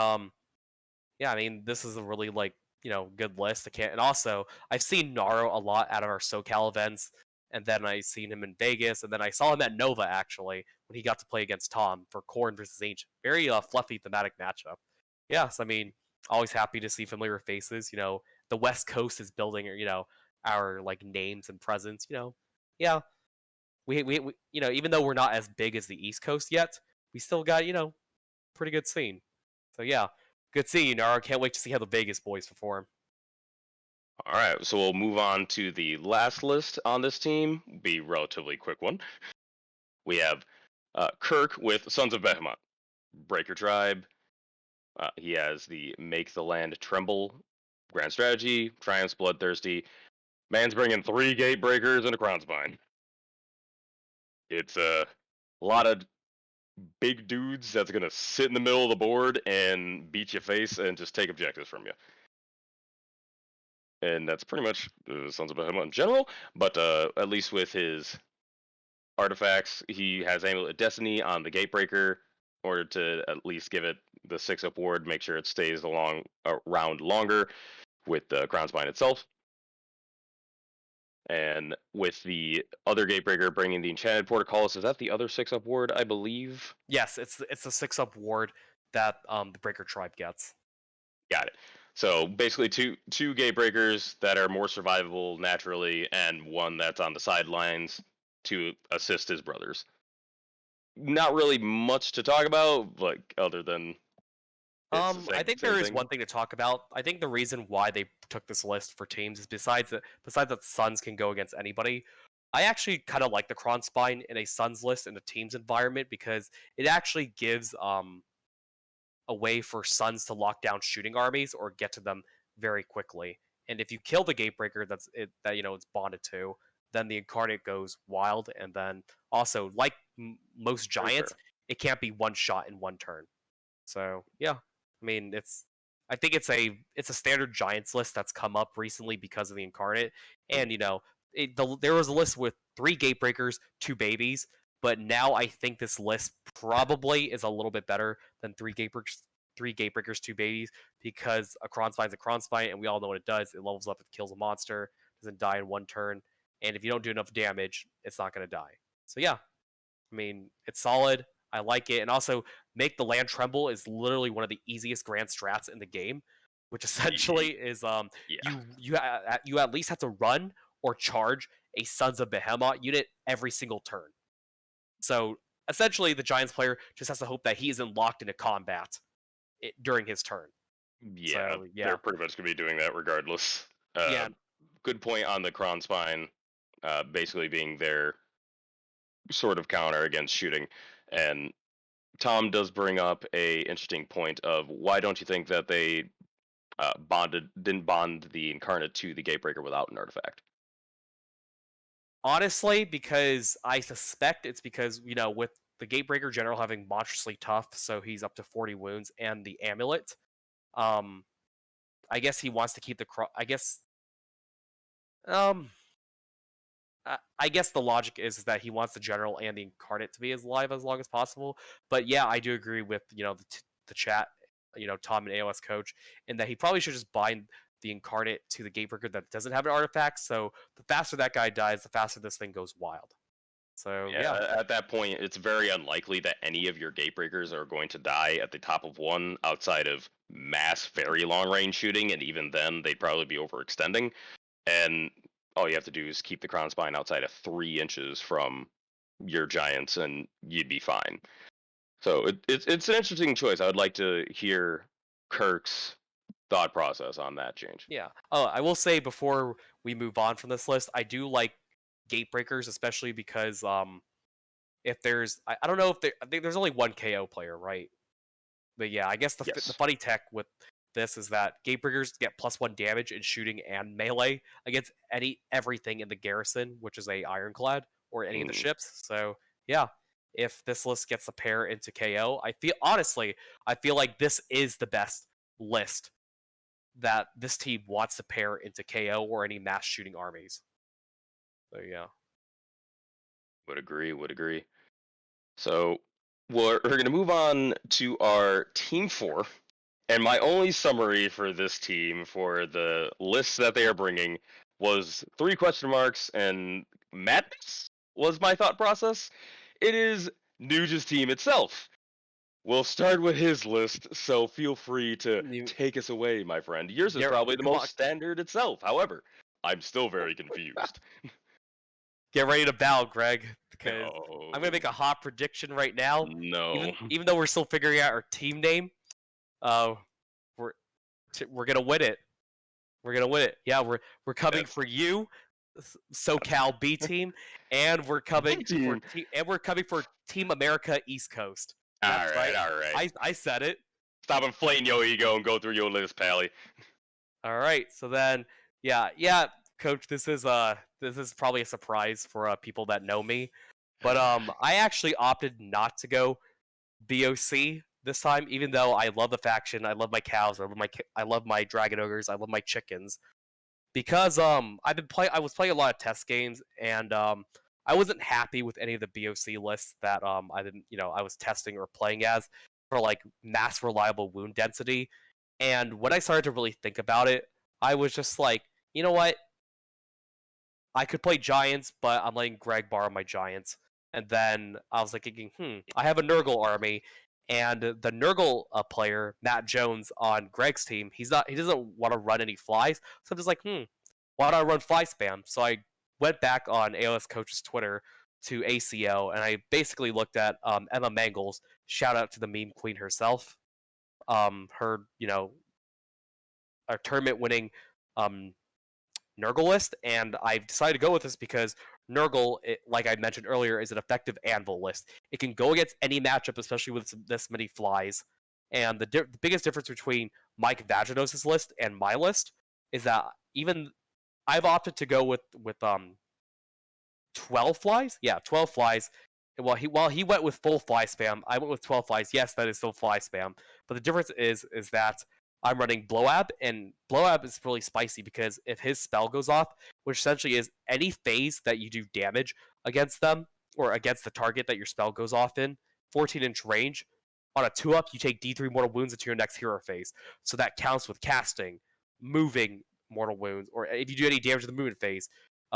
[SPEAKER 1] yeah, I mean, this is a really good list. I can't, and also I've seen Naro a lot out of our SoCal events, and then I seen him in Vegas, and then I saw him at Nova actually when he got to play against Tom for Korn versus Ancient. Very fluffy thematic matchup. Yes, I mean, always happy to see familiar faces. The West Coast is building our names and presence. Yeah, we even though we're not as big as the East Coast yet, we still got pretty good scene. So yeah, good seeing you, Nara. Can't wait to see how the Vegas boys perform.
[SPEAKER 2] All right, so we'll move on to the last list on this team. Be relatively quick one. We have Kirk with Sons of Behemoth, Breaker Tribe. He has the Make the Land Tremble grand strategy, Triumph's Bloodthirsty. Man's bringing 3 gate breakers and a crown spine. It's a lot of big dudes that's gonna sit in the middle of the board and beat your face and just take objectives from you. And that's pretty much Sons of Behemoth in general. But at least with his artifacts, he has Amulet of Destiny on the Gatebreaker in order to at least give it the 6-up ward, make sure it stays around longer with the Crown Spine itself. And with the other Gatebreaker bringing the Enchanted Portcullis, is that the other 6-up ward, I believe?
[SPEAKER 1] Yes, it's a 6-up ward that the Breaker Tribe gets.
[SPEAKER 2] Got it. So basically, two Gatebreakers that are more survivable naturally, and one that's on the sidelines to assist his brothers. Not really much to talk about, other than It's the
[SPEAKER 1] I
[SPEAKER 2] same
[SPEAKER 1] think
[SPEAKER 2] same
[SPEAKER 1] there is
[SPEAKER 2] thing.
[SPEAKER 1] one thing to talk about. I think the reason why they took this list for teams is besides that Suns can go against anybody. I actually kind of like the Kronspine in a Suns list in a team's environment because it actually gives a way for Suns to lock down shooting armies or get to them very quickly. And if you kill the Gatebreaker that it's bonded to, then the Incarnate goes wild. And then also, like most
[SPEAKER 2] Very
[SPEAKER 1] Giants,
[SPEAKER 2] fair.
[SPEAKER 1] it can't be one shot in one turn. So yeah, I mean I think it's a standard Giants list that's come up recently because of the Incarnate, and there was a list with 3 Gatebreakers, 2 babies, but now I think this list probably is a little bit better than 3 Gatebreakers, 2 babies, because a Kronspine's a Kronspine, and we all know what it does. It levels up, it kills a monster, doesn't die in one turn, and if you don't do enough damage, it's not going to die. So yeah, I mean, it's solid. I like it, and also make the land tremble is literally one of the easiest grand strats in the game, which essentially is
[SPEAKER 2] Yeah.
[SPEAKER 1] you at least have to run or charge a Sons of Behemoth unit every single turn. So essentially, the Giants player just has to hope that he isn't locked into combat during his turn.
[SPEAKER 2] Yeah,
[SPEAKER 1] So
[SPEAKER 2] they're
[SPEAKER 1] yeah,
[SPEAKER 2] pretty much gonna be doing that regardless.
[SPEAKER 1] yeah.
[SPEAKER 2] Good point on the Kron spine, basically being their sort of counter against shooting. And Tom does bring up a interesting point of why don't you think that they didn't bond the Incarnate to the Gatebreaker without an artifact?
[SPEAKER 1] Honestly, because I suspect it's because with the Gatebreaker General having monstrously tough, so he's up to 40 wounds, and the amulet. Um, I guess he wants to keep the I guess um I guess the logic is that he wants the general and the incarnate to be as alive as long as possible. But yeah, I do agree with the chat, Tom and AOS coach, in that he probably should just bind the incarnate to the gatebreaker that doesn't have an artifact. So the faster that guy dies, the faster this thing goes wild. So yeah,
[SPEAKER 2] Yeah, at that point, it's very unlikely that any of your Gatebreakers are going to die at the top of one outside of mass, very long range shooting, and even then, they'd probably be overextending. And all you have to do is keep the crown spine outside of 3 inches from your giants, and you'd be fine. So it's an interesting choice. I would like to hear Kirk's thought process on that change.
[SPEAKER 1] yeah. Oh, I will say before we move on from this list, I do like gatebreakers, especially because if there's I don't know if I think there's only one KO player, right? But yeah, I guess the
[SPEAKER 2] Yes.
[SPEAKER 1] funny tech with this is that Gatebreakers get +1 damage in shooting and melee against everything in the garrison, which is a ironclad or any of the
[SPEAKER 2] Mm,
[SPEAKER 1] ships. So yeah, if this list gets a pair into KO, I feel like this is the best list that this team wants to pair into KO or any mass shooting armies. So yeah.
[SPEAKER 2] would agree. Would agree. So we're going to move on to our team 4. And my only summary for this team, for the list that they are bringing, was 3 question marks and madness was my thought process. It is Nuge's team itself. We'll start with his list, so feel free to
[SPEAKER 1] You,
[SPEAKER 2] take us away, my friend. Yours is
[SPEAKER 1] get,
[SPEAKER 2] probably the
[SPEAKER 1] come on,
[SPEAKER 2] most standard itself. However, I'm still very confused.
[SPEAKER 1] get ready to bow, Greg, because I'm gonna
[SPEAKER 2] Oh,
[SPEAKER 1] make a hot prediction right now.
[SPEAKER 2] no.
[SPEAKER 1] Even though we're still figuring out our team name, uh, we're we're gonna win it. We're gonna win it. Yeah, we're coming
[SPEAKER 2] Yes.
[SPEAKER 1] for you, SoCal B team, and we're coming for
[SPEAKER 2] Team.
[SPEAKER 1] Team America East Coast.
[SPEAKER 2] All
[SPEAKER 1] That's
[SPEAKER 2] right,
[SPEAKER 1] right.
[SPEAKER 2] all right.
[SPEAKER 1] I said it.
[SPEAKER 2] Stop inflating your ego and go through your list, Pally.
[SPEAKER 1] All right. So then, yeah, Coach. This is probably a surprise for people that know me, but I actually opted not to go BOC this time, even though I love the faction, I love my cows, I love my dragon ogres, I love my chickens. Because I was playing a lot of test games, and I wasn't happy with any of the BOC lists that I was testing or playing as for like mass reliable wound density. And when I started to really think about it, I was just like, you know what? I could play Giants, but I'm letting Greg borrow my Giants. And then I was like thinking, I have a Nurgle army, and the Nurgle player Matt Jones on Greg's team, he doesn't want to run any flies. So I'm just like, why don't I run fly spam? So I went back on AOS Coach's Twitter to ACO, and I basically looked at Emma Mangles. Shout out to the meme queen herself. her a tournament winning um Nurgle list, and I've decided to go with this because Nurgle, like I mentioned earlier, is an effective anvil list. It can go against any matchup, especially with this many flies. And the biggest difference between Mike Vaginos' list and my list is that even I've opted to go with 12 flies. Yeah, 12 flies. While he went with full fly spam, I went with 12 flies. Yes, that is still fly spam, but the difference is that I'm running Blowab, and Blowab is really spicy because if his spell goes off, which essentially is any phase that you do damage against them or against the target that your spell goes off in, 14-inch range, on a 2-up, you take D3 mortal wounds into your next hero phase. So that counts with casting, moving mortal wounds, or if you do any damage to the movement phase,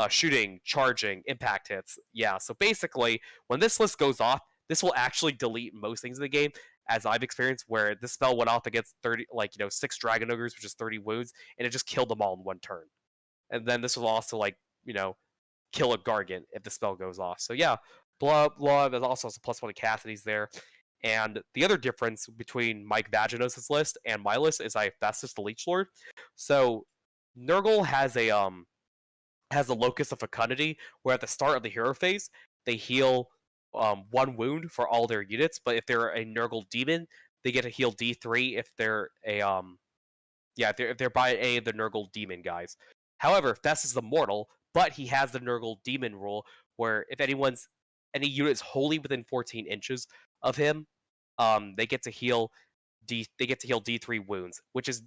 [SPEAKER 1] shooting, charging, impact hits. Yeah, so basically, when this list goes off, this will actually delete most things in the game, as I've experienced, where this spell went off against 6 Dragon Ogres, which is 30 wounds, and it just killed them all in one turn. And then this will also, kill a Gargant if the spell goes off. So yeah, Blood is also has a +1 to cast, and he's there. And the other difference between Mike Vaginos' list and my list is I have Festus the Leech Lord. So Nurgle has a Locus of Fecundity, where at the start of the hero phase, they heal 1 wound for all their units, but if they're a Nurgle Demon, they get to heal D3 if they're if they're by any of the Nurgle Demon guys. However, Fest is the mortal, but he has the Nurgle Demon rule, where if any unit is wholly within 14 inches of him, they get to heal D3 wounds, which is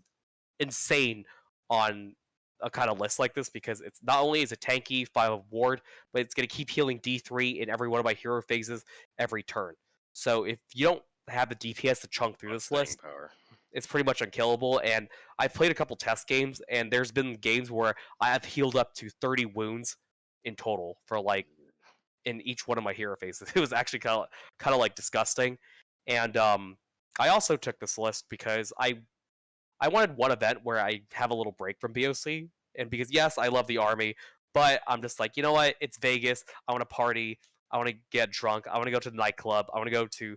[SPEAKER 1] insane on a kind of list like this, because it's not only is it tanky 5 of ward, but it's going to keep healing D3 in every one of my hero phases every turn. So if you don't have the DPS to chunk through this list,
[SPEAKER 2] power.
[SPEAKER 1] it's pretty much unkillable. And I've played a couple test games, and there's been games where I have healed up to 30 wounds in total for in each one of my hero phases. It was actually kind of disgusting. And I also took this list because I wanted one event where I have a little break from BOC, and because yes, I love the army, but I'm just like, you know what? It's Vegas. I want to party. I want to get drunk. I want to go to the nightclub. I want to go to,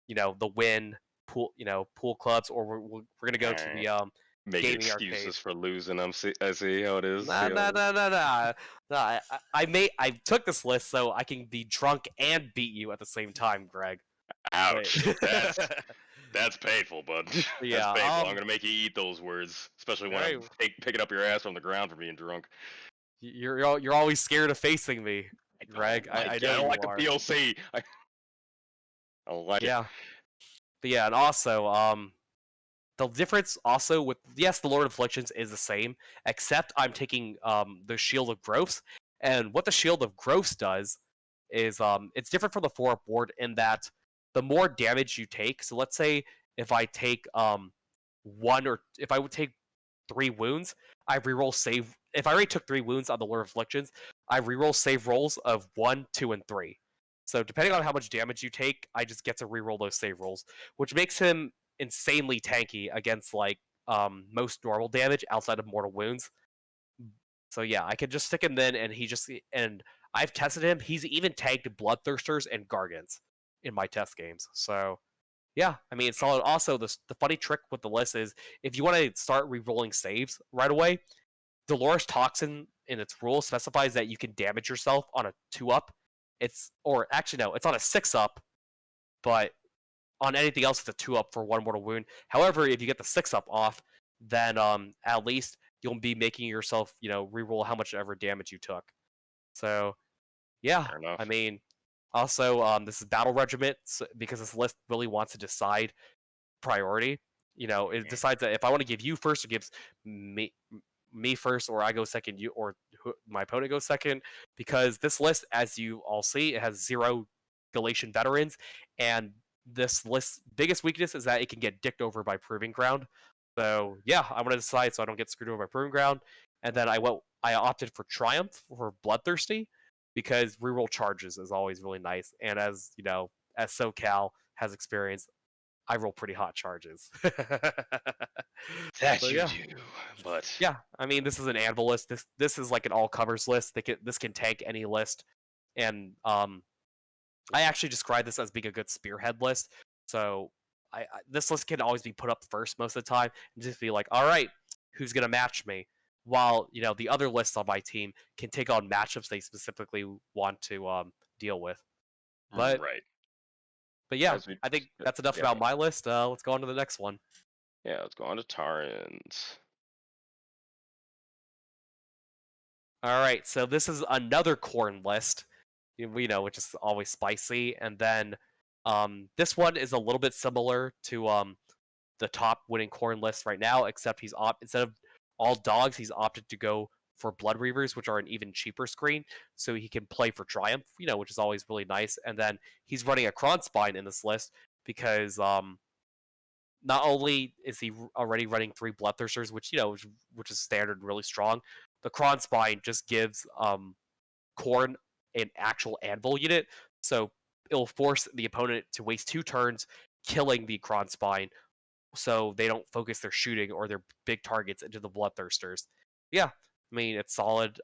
[SPEAKER 1] the Win pool, pool clubs, or we're gonna go to the
[SPEAKER 2] Making
[SPEAKER 1] gaming arcade.
[SPEAKER 2] excuses for losing. I see how it is.
[SPEAKER 1] Nah, nah, nah, nah, nah. Nah, I took this list so I can be drunk and beat you at the same time, Greg.
[SPEAKER 2] Ouch. That's painful, bud.
[SPEAKER 1] Yeah,
[SPEAKER 2] That's painful. I'm gonna make you eat those words, especially when
[SPEAKER 1] Hey,
[SPEAKER 2] I'm picking up your ass from the ground for being drunk.
[SPEAKER 1] you're always scared of facing me, Greg. I know
[SPEAKER 2] I don't
[SPEAKER 1] you
[SPEAKER 2] like
[SPEAKER 1] are.
[SPEAKER 2] the BOC. I don't like it.
[SPEAKER 1] Yeah, but yeah, and also the difference also with, yes, the Lord of Afflictions is the same, except I'm taking the Shield of Growths, and what the Shield of Growths does is it's different from the 4-up ward in that the more damage you take. So let's say if I take if I would take 3 wounds, I reroll save. If I already took 3 wounds on the Lord of Afflictions, I reroll save rolls of 1, 2, and 3. So depending on how much damage you take, I just get to reroll those save rolls, which makes him insanely tanky against most normal damage outside of mortal wounds. So yeah, I could just stick him then, and I've tested him. He's even tanked Bloodthirsters and Gargants in my test games. So yeah, I mean, it's solid. Also, the funny trick with the list is if you want to start re-rolling saves right away, Dolores Toxin in its rule specifies that you can damage yourself on a 2-up. It's on a 6-up, but on anything else, it's a 2-up for 1 mortal wound. However, if you get the 6-up off, then at least you'll be making yourself, re-roll how much ever damage you took. So yeah,
[SPEAKER 2] Fair enough.
[SPEAKER 1] I mean, also this is battle regiment, because this list really wants to decide priority. It decides that if I want to give you first, it gives me first, or I go second, you or my opponent goes second. Because this list, as you all see, it has 0 Galatian veterans, and this list's biggest weakness is that it can get dicked over by Proving Ground. So yeah, I want to decide so I don't get screwed over by Proving Ground. And then I opted for Triumph for Bloodthirsty, because reroll charges is always really nice. And as as SoCal has experienced, I roll pretty hot charges.
[SPEAKER 2] That
[SPEAKER 1] So
[SPEAKER 2] you
[SPEAKER 1] yeah,
[SPEAKER 2] do, but
[SPEAKER 1] yeah. I mean, this is an anvil list. This is like an all covers list. This can tank any list, and I actually describe this as being a good spearhead list. So this list can always be put up first most of the time and just be like, all right, who's gonna match me? While the other lists on my team can take on matchups they specifically want to deal with. But
[SPEAKER 2] Right.
[SPEAKER 1] but yeah,
[SPEAKER 2] As we,
[SPEAKER 1] I think that's enough
[SPEAKER 2] yeah,
[SPEAKER 1] about my list. Let's go on to the next one.
[SPEAKER 2] yeah. Let's go on to Tarins.
[SPEAKER 1] All right, so this is another corn list, which is always spicy. And then this one is a little bit similar to the top winning corn list right now, except instead of all dogs, he's opted to go for Blood Reavers, which are an even cheaper screen, so he can play for Triumph, which is always really nice. And then he's running a Kronspine in this list because not only is he already running 3 Bloodthirsters, which is standard and really strong, the Kronspine just gives Corn an actual anvil unit, so it'll force the opponent to waste 2 turns killing the Kronspine, so they don't focus their shooting or their big targets into the Bloodthirsters. Yeah, I mean it's solid.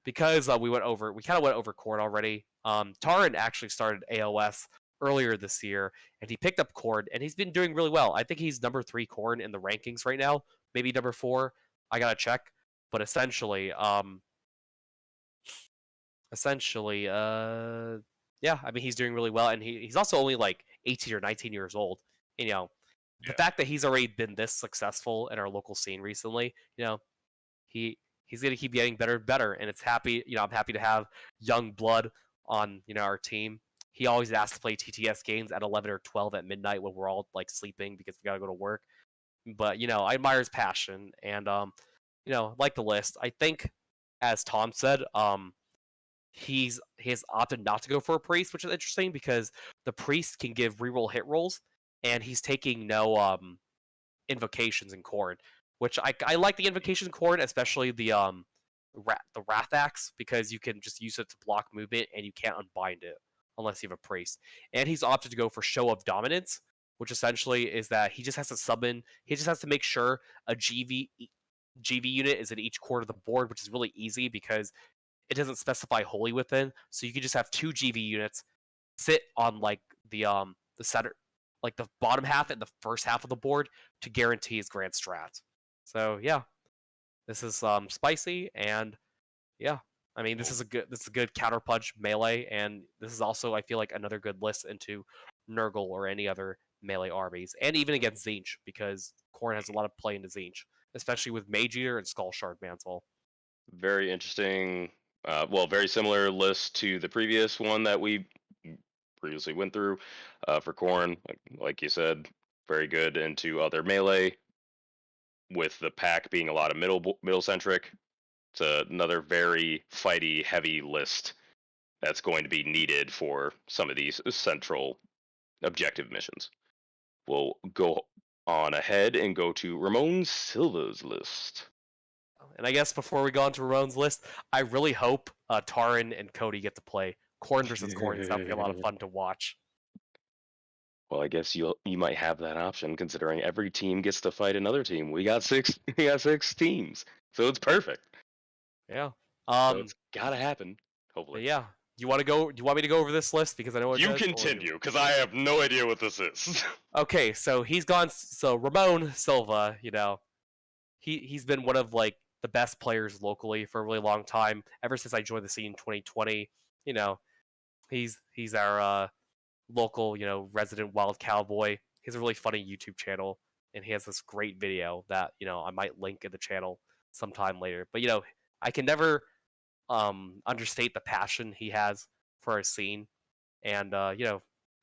[SPEAKER 1] Because we kind of went over Corn already. Taran actually started AOS earlier this year, and he picked up Corn, and he's been doing really well. I think he's number 3 Corn in the rankings right now, maybe number 4. I gotta check, but essentially, yeah, I mean he's doing really well, and he's also only like 18 or 19 years old. You know, the
[SPEAKER 2] Yeah.
[SPEAKER 1] fact that he's already been this successful in our local scene recently, he he's gonna keep getting better and better, and I'm happy to have young blood on our team. He always asks to play TTS games at 11 or 12 at midnight when we're all like sleeping because we gotta go to work. But I admire his passion, and like the list. I think, as Tom said, he has opted not to go for a priest, which is interesting because the priest can give reroll hit rolls, and he's taking no invocations in Corn, which I like the invocation in Corn, especially the Wrath Axe, because you can just use it to block movement and you can't unbind it unless you have a priest. And he's opted to go for Show of Dominance, which essentially is that he just has to make sure a GV unit is in each corner of the board, which is really easy because it doesn't specify Holy Within, so you can just have 2 GV units sit on like the center, like the bottom half and the first half of the board to guarantee his grand strat. So yeah, this is spicy, and yeah, I mean
[SPEAKER 2] Well,
[SPEAKER 1] this is a good counterpunch melee, and this is also I feel like another good list into Nurgle or any other melee armies, and even against Zinch because Khorne has a lot of play into Zinch, especially with Mage Eater and Skull Shard Mantle.
[SPEAKER 2] very interesting. Well, very similar list to the previous one that we previously went through for Corn. Like you said, very good into other melee, with the pack being a lot of middle centric. It's another very fighty heavy list that's going to be needed for some of these central objective missions. We'll go on ahead and go to Ramon Silva's list.
[SPEAKER 1] And I guess before we go on to Ramon's list, I really hope Taran and Cody get to play Corn versus Corn. So that'll be a lot of fun to watch.
[SPEAKER 2] Well, I guess you might have that option considering every team gets to fight another team. We got six we got 6 teams. So it's perfect.
[SPEAKER 1] Yeah.
[SPEAKER 2] So it's gotta happen, hopefully.
[SPEAKER 1] Yeah. Do you want me to go over this list because I know what it
[SPEAKER 2] You
[SPEAKER 1] does? Or
[SPEAKER 2] continue, because I have no idea what this is.
[SPEAKER 1] Okay, so he's gone. So Ramon Silva, he's been one of like the best players locally for a really long time. Ever since I joined the scene in 2020, you know, he's our local, resident wild cowboy. He has a really funny YouTube channel, and he has this great video that I might link in the channel sometime later. But I can never understate the passion he has for our scene, and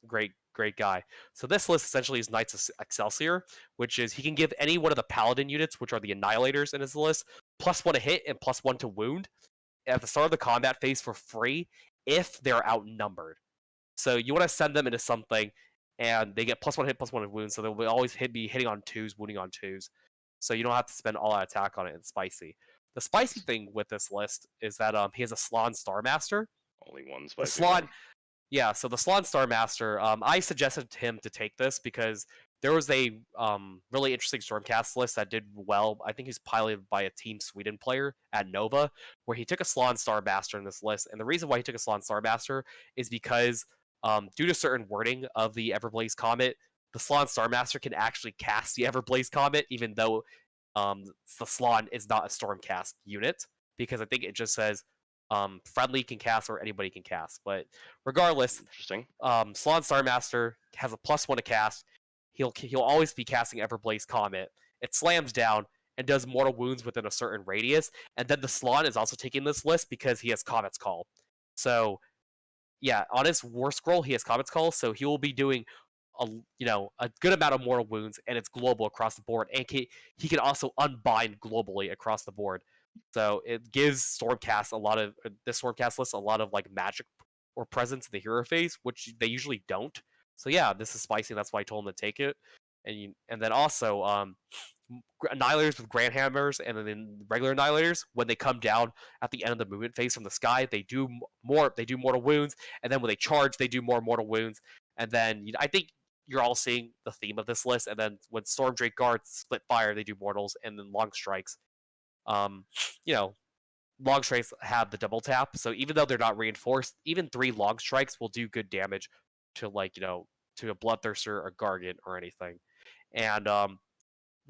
[SPEAKER 1] great guy. So this list essentially is Knights of Excelsior, which is he can give any one of the Paladin units, which are the Annihilators in his list, +1 to hit and +1 to wound at the start of the combat phase for free if they're outnumbered. So you want to send them into something, and they get +1 hit, +1 wound, so they'll always be hitting on 2s, wounding on 2s. So you don't have to spend all that attack on it. It's spicy. The spicy thing with this list is that he has a Slann Starmaster.
[SPEAKER 2] Only one
[SPEAKER 1] The
[SPEAKER 2] spicy
[SPEAKER 1] Slann,
[SPEAKER 2] one.
[SPEAKER 1] yeah, so the Slann Starmaster, I suggested to him to take this because there was a really interesting Stormcast list that did well. I think he's piloted by a Team Sweden player at Nova, where he took a Slann Starmaster in this list. And the reason why he took a Slann Starmaster is because due to certain wording of the Everblaze Comet, the Slann Starmaster can actually cast the Everblaze Comet, even though the Slann is not a Stormcast unit, because I think it just says friendly can cast or anybody can cast. But regardless,
[SPEAKER 2] Interesting.
[SPEAKER 1] Slann Starmaster has a +1 to cast. He'll always be casting Everblaze Comet. It slams down and does mortal wounds within a certain radius, and then the Slann is also taking this list because he has Comet's Call. So yeah, on his war scroll he has Comet's Call, so he will be doing a good amount of mortal wounds, and it's global across the board, and he can also unbind globally across the board. So it gives Stormcast this Stormcast list a lot of like magic or presence in the hero phase, which they usually don't. So yeah, this is spicy. That's why I told him to take it, and then also Annihilators with Grand Hammers and then regular Annihilators, when they come down at the end of the movement phase from the sky, they do mortal wounds, and then when they charge, they do more mortal wounds, and then I think you're all seeing the theme of this list. And then when Storm Drake Guards split fire, they do mortals, and then long strikes. Um, you know, long strikes have the double tap, so even though they're not reinforced, even 3 long strikes will do good damage to to a Bloodthirster or Gargant or anything. And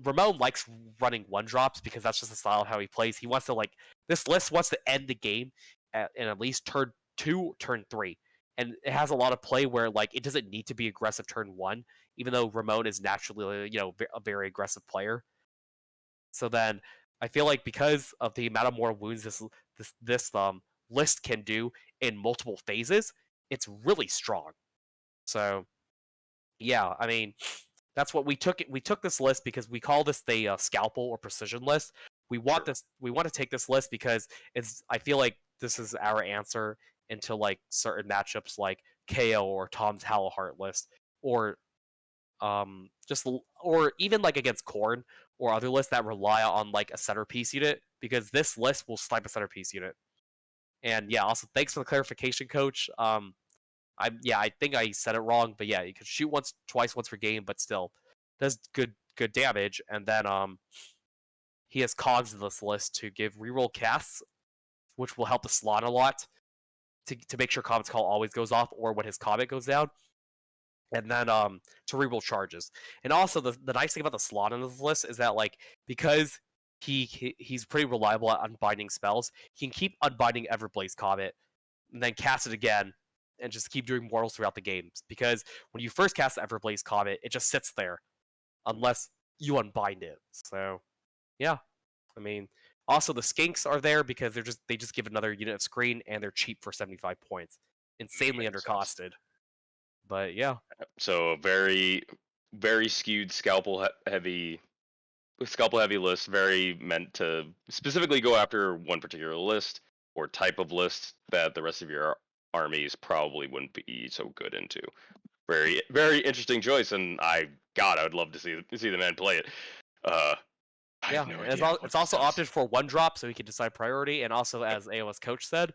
[SPEAKER 1] Ramon likes running 1-drops because that's just the style of how he plays. He wants to this list wants to end the game in at least turn 2, turn 3. And it has a lot of play where it doesn't need to be aggressive turn 1, even though Ramon is naturally a very aggressive player. So then I feel like because of the amount of mortal wounds this list can do in multiple phases, it's really strong. So yeah, I mean, that's what we took. We took this list because we call this the scalpel or precision list. We want
[SPEAKER 2] Sure.
[SPEAKER 1] this. We want to take this list because I feel like this is our answer into certain matchups like KO or Tom's Hallowheart list, or or even against Korn or other lists that rely on a centerpiece unit, because this list will snipe a centerpiece unit. And yeah, also thanks for the clarification, Coach. I think I said it wrong, but yeah, you can shoot twice once per game, but still does good damage. And then he has cogs in this list to give reroll casts, which will help the Slann a lot to make sure Comet's Call always goes off, or when his Comet goes down. And then to reroll charges. And also the nice thing about the Slann in this list is that because he's pretty reliable at unbinding spells, he can keep unbinding Everblaze Comet and then cast it again and just keep doing mortals throughout the games. Because when you first cast the Everblaze Comet, it just sits there unless you unbind it. So yeah, I mean, also the Skinks are there because they just give another unit of screen, and they're cheap for 75 points, insanely
[SPEAKER 2] Makes sense.
[SPEAKER 1] undercosted. But yeah,
[SPEAKER 2] So a very, very skewed heavy list, very meant to specifically go after one particular list or type of list that the rest of your armies probably wouldn't be so good into. Very, very interesting choice, and I would love to see the man play it. I
[SPEAKER 1] yeah,
[SPEAKER 2] have no
[SPEAKER 1] and
[SPEAKER 2] idea what
[SPEAKER 1] it's
[SPEAKER 2] this
[SPEAKER 1] also
[SPEAKER 2] does.
[SPEAKER 1] opted for 1-drop, so he can decide priority. And also, as AOS coach said,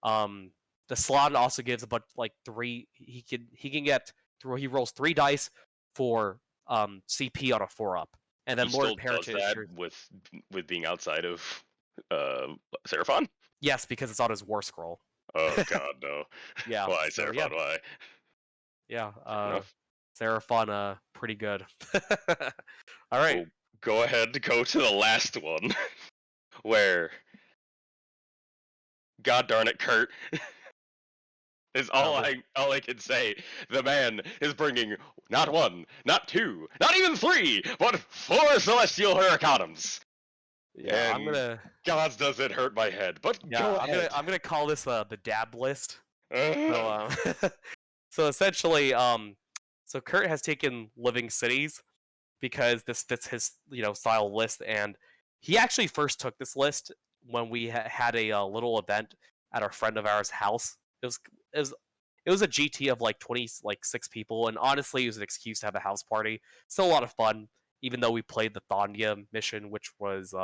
[SPEAKER 1] the Slann also gives about 3. He can get through. He rolls 3 dice for CP on a 4-up, and
[SPEAKER 2] He
[SPEAKER 1] then Lord
[SPEAKER 2] still does
[SPEAKER 1] Imperator
[SPEAKER 2] that
[SPEAKER 1] ensures.
[SPEAKER 2] with being outside of Seraphon.
[SPEAKER 1] Yes, because it's on his war scroll.
[SPEAKER 2] Oh God, no!
[SPEAKER 1] Yeah,
[SPEAKER 2] Why
[SPEAKER 1] so yeah,
[SPEAKER 2] Seraphon? Why?
[SPEAKER 1] yeah.
[SPEAKER 2] Fair enough.
[SPEAKER 1] Seraphon, pretty good. All right.
[SPEAKER 2] We'll go ahead to go to the last one, where God darn it, Kurt is all I can say. The man is bringing not 1, not 2, not even 3, but 4 celestial hurricanums.
[SPEAKER 1] Yeah, I'm
[SPEAKER 2] And
[SPEAKER 1] gonna.
[SPEAKER 2] gods, does it hurt my head? But
[SPEAKER 1] Yeah,
[SPEAKER 2] go ahead.
[SPEAKER 1] I'm gonna call this the dab list. So
[SPEAKER 2] Uh,
[SPEAKER 1] so essentially, so Kurt has taken Living Cities because this fits his style list, and he actually first took this list when we had a little event at our friend of ours house. It was it was a GT of 6 people, and honestly, it was an excuse to have a house party. Still a lot of fun, even though we played the Thanya mission, which was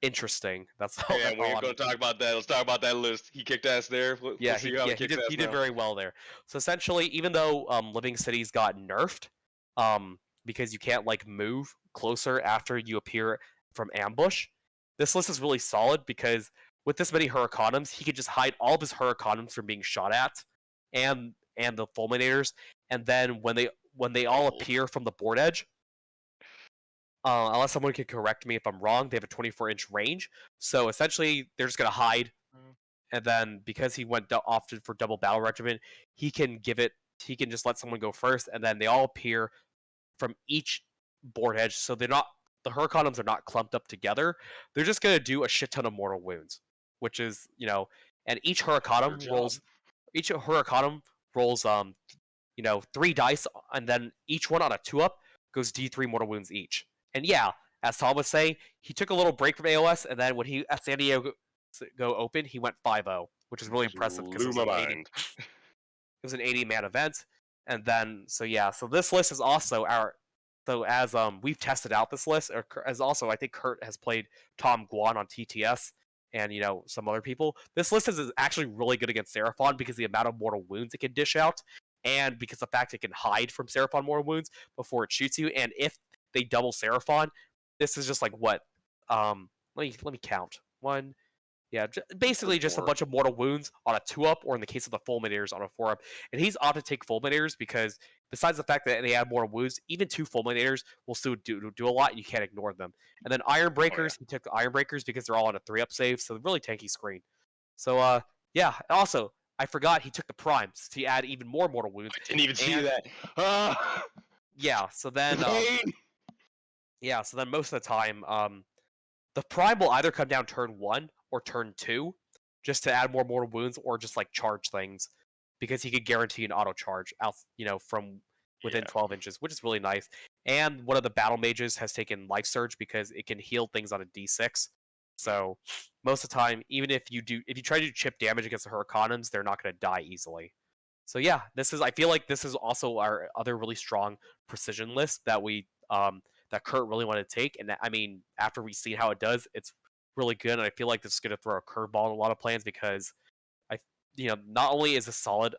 [SPEAKER 1] interesting.
[SPEAKER 2] yeah,
[SPEAKER 1] That's
[SPEAKER 2] we're
[SPEAKER 1] all.
[SPEAKER 2] going to talk about that. Let's talk about that list. He kicked ass there. We'll
[SPEAKER 1] Yeah,
[SPEAKER 2] see how he
[SPEAKER 1] he
[SPEAKER 2] kicks ass
[SPEAKER 1] did
[SPEAKER 2] now.
[SPEAKER 1] very well there. So essentially, even though Living Cities got nerfed, because you can't move closer after you appear from ambush, this list is really solid because with this many Hurricanums, he could just hide all of his Hurricanums from being shot at, and the Fulminators, and then when they all
[SPEAKER 2] Oh.
[SPEAKER 1] appear from the board edge, unless someone can correct me if I'm wrong, they have a 24-inch range. So essentially, they're just gonna hide, and then because he went often for double battle regiment, he can give it. He can just let someone go first, and then they all appear from each board edge. So they're not the Hurricanums are not clumped up together. They're just gonna do a shit ton of mortal wounds, which is and each
[SPEAKER 2] Your
[SPEAKER 1] Hurricanum
[SPEAKER 2] job.
[SPEAKER 1] rolls 3 dice, and then each one on a 2-up goes D3 mortal wounds each. And yeah, as Tom was saying, he took a little break from AOS, and then when he at San Diego go open, he went 5-0, which is really impressive because
[SPEAKER 2] Blew my mind.
[SPEAKER 1] it was an 80-man event. And then so this list is also as we've tested out this list, or as also I think Kurt has played Tom Guan on TTS and some other people. This list is actually really good against Seraphon because the amount of mortal wounds it can dish out, and because the fact it can hide from Seraphon mortal wounds before it shoots you. And if they double Seraphon, this is just like what let me count. One, yeah, basically just a bunch of mortal wounds on a 2-up, or in the case of the Fulminators, on a 4-up. And he's opted to take Fulminators because, besides the fact that they add mortal wounds, even 2 Fulminators will still do a lot, and you can't ignore them. And then Iron Breakers, he took the Iron Breakers because they're all on a 3-up save, so really tanky screen. So, yeah, also, I forgot he took the Primes to add even more mortal wounds.
[SPEAKER 2] I didn't even see that.
[SPEAKER 1] Yeah, so then
[SPEAKER 2] Pain!
[SPEAKER 1] most of the time, the Prime will either come down turn 1 or turn 2, just to add more mortal wounds, or just like charge things, because he could guarantee an auto charge out, from within 12 inches, which is really nice. And one of the battle mages has taken Life Surge because it can heal things on a D6. So most of the time, even if you try to do chip damage against the Hurricanums, they're not going to die easily. So yeah, I feel like this is also our other really strong precision list that that Kurt really wanted to take. And I mean, after we see how it does, it's really good. And I feel like this is going to throw a curveball in a lot of plans, because not only is this solid,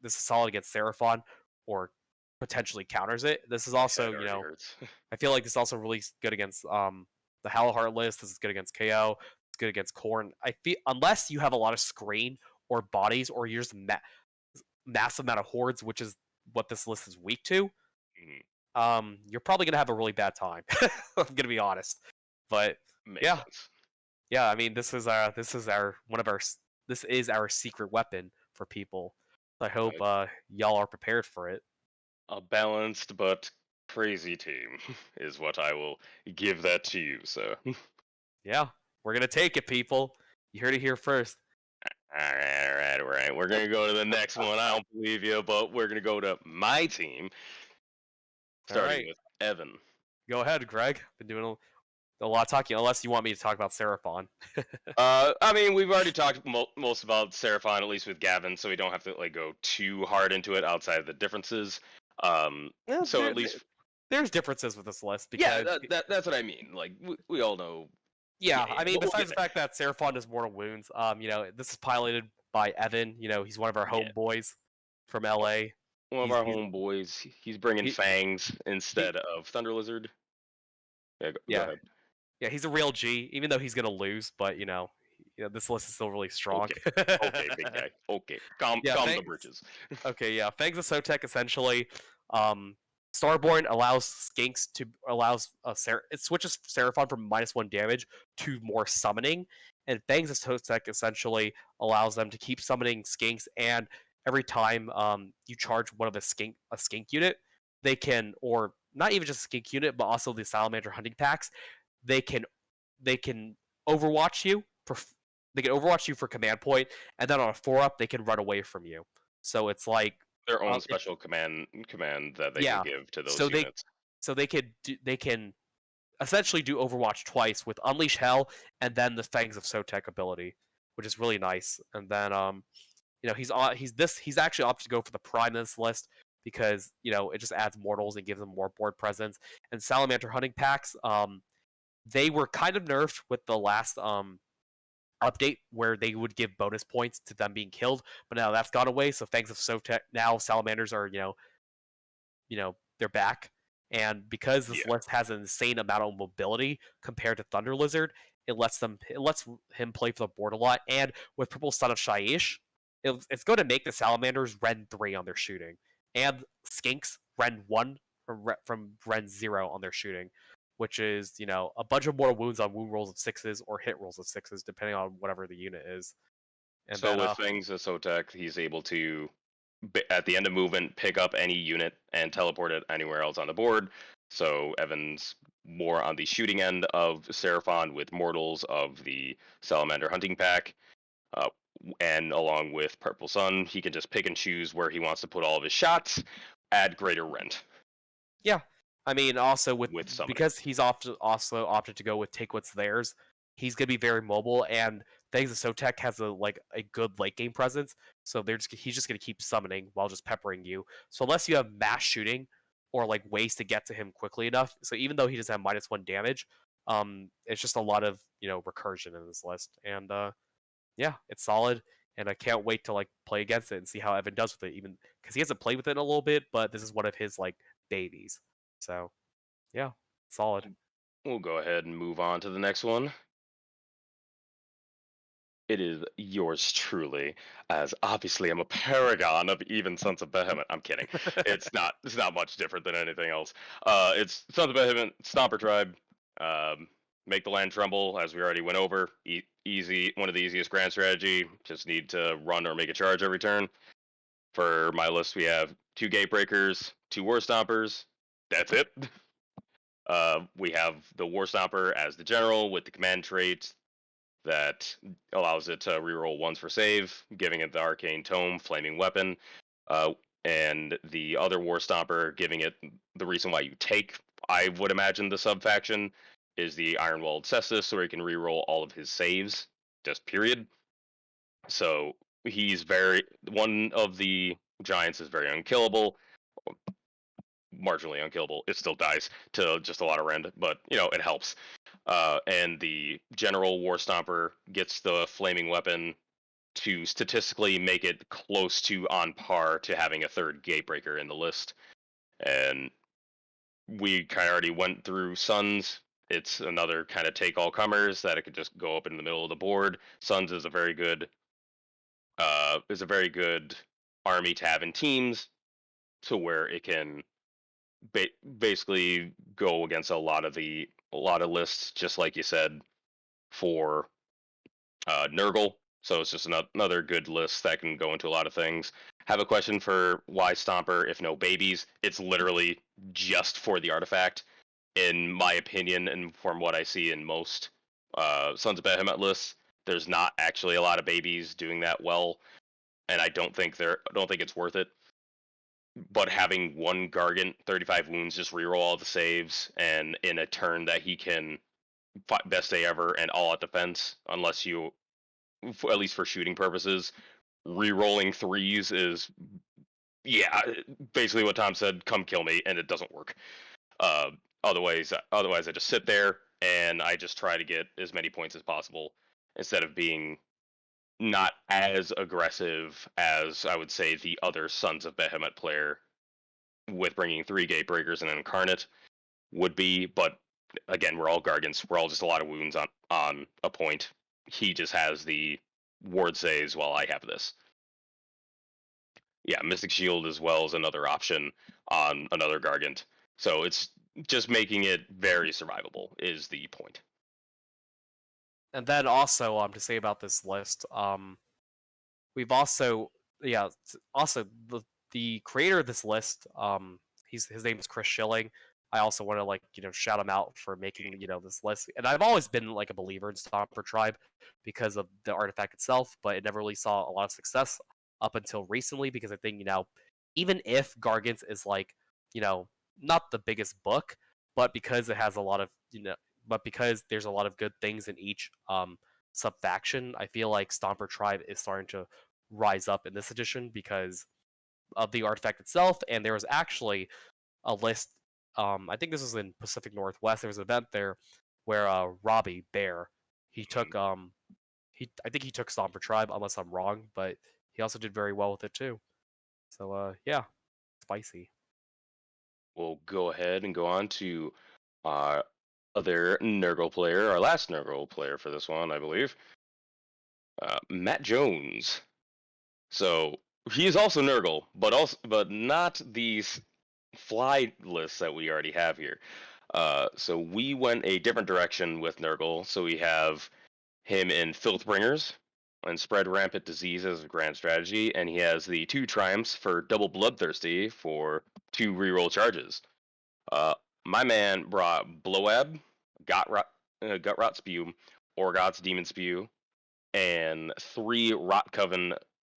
[SPEAKER 1] this is solid against Seraphon, or potentially counters it. This is also, I feel like this is also really good against the Hallowheart list. This is good against KO. It's good against Khorne. I feel, unless you have a lot of screen or bodies, or you're just massive amount of hordes, which is what this list is weak to, you're probably gonna have a really bad time. I'm gonna be honest, but
[SPEAKER 2] Makes sense.
[SPEAKER 1] Yeah. I mean, this is our secret weapon for people. I hope y'all are prepared for it.
[SPEAKER 2] A balanced but crazy team is what I will give that to you, so.
[SPEAKER 1] Yeah, we're gonna take it, people. You heard it here first.
[SPEAKER 2] All right. We're gonna go to the next one. I don't believe you, but we're gonna go to my team, starting with Evan.
[SPEAKER 1] Go ahead, Greg. Been doing a lot of talking, unless you want me to talk about Seraphon.
[SPEAKER 2] I mean, we've already talked most about Seraphon, at least with Gavin, so we don't have to go too hard into it outside of the differences. So at least
[SPEAKER 1] there's differences with this list, because
[SPEAKER 2] that's what I mean. Like we all know.
[SPEAKER 1] Yeah, I mean, besides the fact that Seraphon does mortal wounds, this is piloted by Evan. He's one of our homeboys from LA.
[SPEAKER 2] One of our homeboys. He's bringing fangs instead of Thunder Lizard. Yeah, go ahead.
[SPEAKER 1] Yeah, he's a real G, even though he's gonna lose. But this list is still really strong.
[SPEAKER 2] Okay, big guy. Okay, calm the britches.
[SPEAKER 1] Okay, yeah, Fangs of Sotek essentially. Starborn allows Skinks to it switches Seraphon from -1 damage to more summoning, and Fangs of Sotek essentially allows them to keep summoning Skinks, and every time you charge one of a skink unit, they can, or not even just a skink unit, but also the Salamander hunting packs, they can overwatch you for command point, and then on a 4-up they can run away from you. So it's like
[SPEAKER 2] their own special command that they can give to those units.
[SPEAKER 1] So they can essentially do Overwatch twice with Unleash Hell and then the Fangs of Sotek ability, which is really nice. And then he's actually opted to go for the Prime in this list because it just adds mortals and gives them more board presence. And Salamander hunting packs, they were kind of nerfed with the last update, where they would give bonus points to them being killed, but now that's gone away. So Fangs of Sotek, now Salamanders are they're back, and because this list has an insane amount of mobility compared to Thunder Lizard, it lets him play for the board a lot. And with Purple Son of Shaiish, it's going to make the Salamanders Ren 3 on their shooting, and Skinks Ren 1 from Ren 0 on their shooting, which is, a bunch of more wounds on wound rolls of 6s or hit rolls of 6s, depending on whatever the unit is. And
[SPEAKER 2] So
[SPEAKER 1] then,
[SPEAKER 2] with Fang's Sotek, he's able to, at the end of movement, pick up any unit and teleport it anywhere else on the board. So Evan's more on the shooting end of Seraphon with Mortals of the Salamander Hunting Pack. Uh, and along with Purple Sun, he can just pick and choose where he wants to put all of his shots, add greater rent
[SPEAKER 1] yeah. I mean, also
[SPEAKER 2] with summoning.
[SPEAKER 1] because he's also opted to go with take what's theirs, he's gonna be very mobile, and things Sotek has a good late game presence, so he's just gonna keep summoning while just peppering you. So unless you have mass shooting or like ways to get to him quickly enough, so even though he does have -1 damage, it's just a lot of recursion in this list, and yeah, it's solid, and I can't wait to like play against it and see how Evan does with it. Even because he hasn't played with it in a little bit, but this is one of his like babies. So yeah, solid.
[SPEAKER 2] We'll go ahead and move on to the next one. It is yours truly, as obviously I'm a paragon of even Sons of Behemoth. I'm kidding. It's not. It's not much different than anything else. It's Sons of Behemoth, Stomper Tribe. Um, make the land tremble, as we already went over. Easy, one of the easiest grand strategy. Just need to run or make a charge every turn. For my list, we have 2 Gatebreakers, 2 War Stompers. That's it. We have the War Stomper as the general with the command trait that allows it to reroll ones for save, giving it the Arcane Tome, Flaming Weapon, uh, and the other War Stomper giving it the reason why you take, I would imagine, the sub faction is the Ironwalled Cestus, so he can reroll all of his saves, just period. So he's one of the giants is very unkillable, marginally unkillable. It still dies to just a lot of rend, but it helps. And the general War Stomper gets the flaming weapon to statistically make it close to on par to having a third Gatebreaker in the list. And we kind of already went through Suns. It's another kind of take all comers that it could just go up in the middle of the board. Suns is a very good army to have in teams, to where it can basically go against a lot of lists, just like you said, for Nurgle. So it's just another good list that can go into a lot of things. Have a question for why Stomper if no babies? It's literally just for the artifact, in my opinion, and from what I see in most Sons of Behemoth lists. There's not actually a lot of babies doing that well, and I don't think it's worth it. But having one Gargant, 35 wounds, just reroll all the saves, and in a turn that he can best day ever and all out defense, unless you, at least for shooting purposes, re-rolling threes is, yeah, basically what Tom said, come kill me, and it doesn't work. Uh, otherwise I just sit there and I just try to get as many points as possible, instead of being not as aggressive as I would say the other Sons of Behemoth player with bringing 3 Gatebreakers and an Incarnate would be. But again, we're all Gargants. We're all just a lot of wounds on a point. He just has the ward saves while I have this. Yeah, Mystic Shield as well as another option on another Gargant. So it's just making it very survivable is the point.
[SPEAKER 1] And then also to say about this list, we've also also the creator of this list, his name is Chris Schilling. I also want to shout him out for making this list. And I've always been like a believer in Stomper Tribe because of the artifact itself, but it never really saw a lot of success up until recently, because I think even if Gargants is not the biggest book, but because it has a lot of but because there's a lot of good things in each sub faction, I feel like Stomper Tribe is starting to rise up in this edition because of the artifact itself. And there was actually a list. I think this was in Pacific Northwest. There was an event there where Robbie Bear, he took I think he took Stomper Tribe, unless I'm wrong, but he also did very well with it too. So yeah, spicy.
[SPEAKER 2] We'll go ahead and go on to our other Nurgle player, our last Nurgle player for this one, I believe, Matt Jones. So he is also Nurgle, but not the fly lists that we already have here. So we went a different direction with Nurgle. So we have him in Filthbringers and spread rampant disease as a grand strategy, and he has the two triumphs for double bloodthirsty for two reroll charges. Uh, my man brought Blowab, Gut Rot Spew, Orgoth's Demon Spew, and three Rot Coven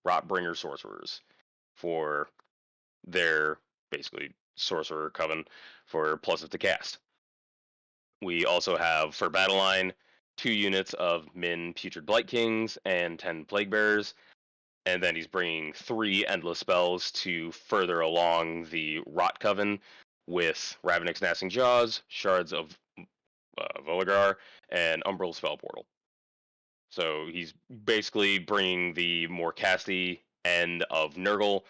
[SPEAKER 2] Rotbringer sorcerers for their basically sorcerer coven for pluses to cast. We also have for battle line 2 units of Min Putrid Blight Kings and 10 Plague Bearers, and then he's bringing three endless spells to further along the Rot Coven with Ravenix Gnashing Jaws, Shards of Voligar, and Umbral Spell Portal. So he's basically bringing the more casty end of Nurgle,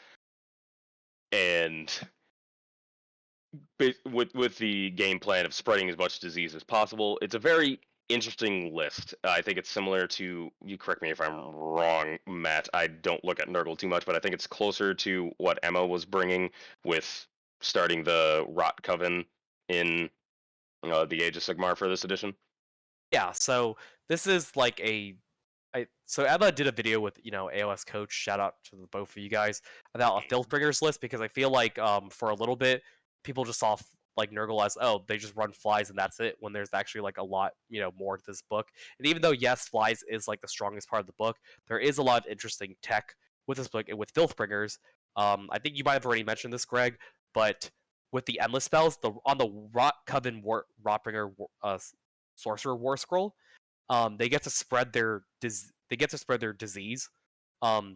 [SPEAKER 2] and with the game plan of spreading as much disease as possible. It's a very interesting list. I think it's similar to, you correct me if I'm wrong, Matt. I don't look at Nurgle too much, but I think it's closer to what Emma was bringing with starting the Rot Coven in the Age of Sigmar for this edition.
[SPEAKER 1] Yeah, so this is like so Emma did a video with AOS Coach. Shout out to the both of you guys about a Filthbringers list, because I feel like for a little bit people just saw like Nurgle as, oh, they just run flies and that's it, when there's actually like a lot more to this book. And even though yes, flies is like the strongest part of the book, there is a lot of interesting tech with this book and with Filthbringers. I think you might have already mentioned this, Greg, but with the endless spells, on the Rot Coven Rotbringer Sorcerer War Scroll, they get to spread their disease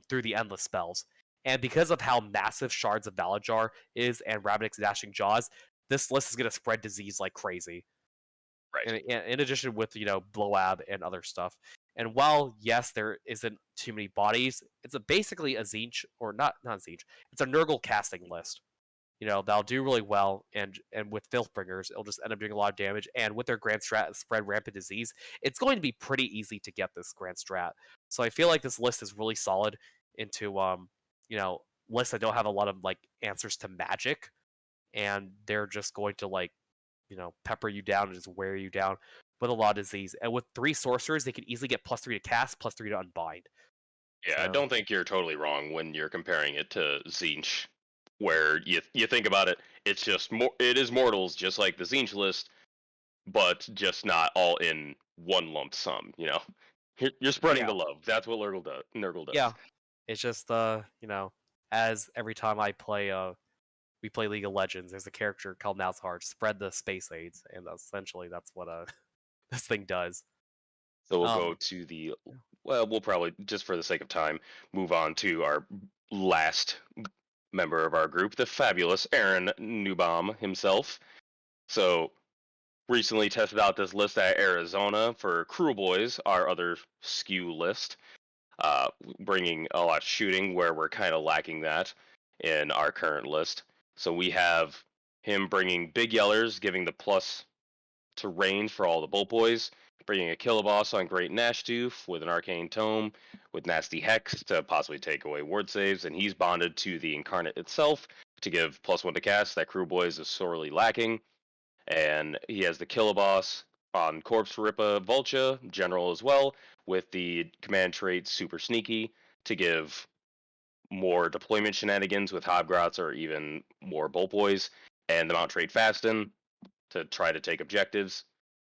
[SPEAKER 1] through the endless spells. And because of how massive Shards of Valajar is and Ravenix Gnashing Jaws, this list is going to spread disease like crazy.
[SPEAKER 2] Right.
[SPEAKER 1] In addition with Blowab and other stuff. And while yes, there isn't too many bodies, it's basically a Zinch, or not Zinch. It's a Nurgle casting list. That'll do really well, and with Filthbringers, it'll just end up doing a lot of damage. And with their Grand Strat spread rampant disease, it's going to be pretty easy to get this Grand Strat. So I feel like this list is really solid into lists that don't have a lot of like answers to magic, and they're just going to like pepper you down and just wear you down with a lot of disease. And with three sorcerers, they can easily get +3 to cast, +3 to unbind.
[SPEAKER 2] Yeah, I
[SPEAKER 1] So
[SPEAKER 2] don't think you're totally wrong when you're comparing it to Zinch, where you think about it, it's just it is mortals just like the Zinch list, but just not all in one lump sum. You're spreading
[SPEAKER 1] yeah,
[SPEAKER 2] the love. That's what Nurgle
[SPEAKER 1] yeah,
[SPEAKER 2] does.
[SPEAKER 1] it's just as every time we play League of Legends, there's a character called Malzahar, spread the space aids, and essentially that's what this thing does.
[SPEAKER 2] So we'll go
[SPEAKER 1] Um,
[SPEAKER 2] to the, well, we'll probably, just for the sake of time, move on to our last member of our group, the fabulous Aaron Newbaum himself. So recently tested out this list at Arizona for Cruel Boys, our other skew list, bringing a lot of shooting where we're kind of lacking that in our current list. So we have him bringing Big Yellers, giving the plus to range for all the Bolt Boys, bringing a Killaboss on Great Nashtooth with an Arcane Tome, with Nasty Hex to possibly take away ward saves, and he's bonded to the Incarnate itself to give +1 to cast that Crew Boys is sorely lacking. And he has the Killaboss on Corpse Rippa Vulture, General as well, with the command trait Super Sneaky to give more deployment shenanigans with Hobgrots or even more Bolt Boys, and the Mount trait Fasten to try to take objectives.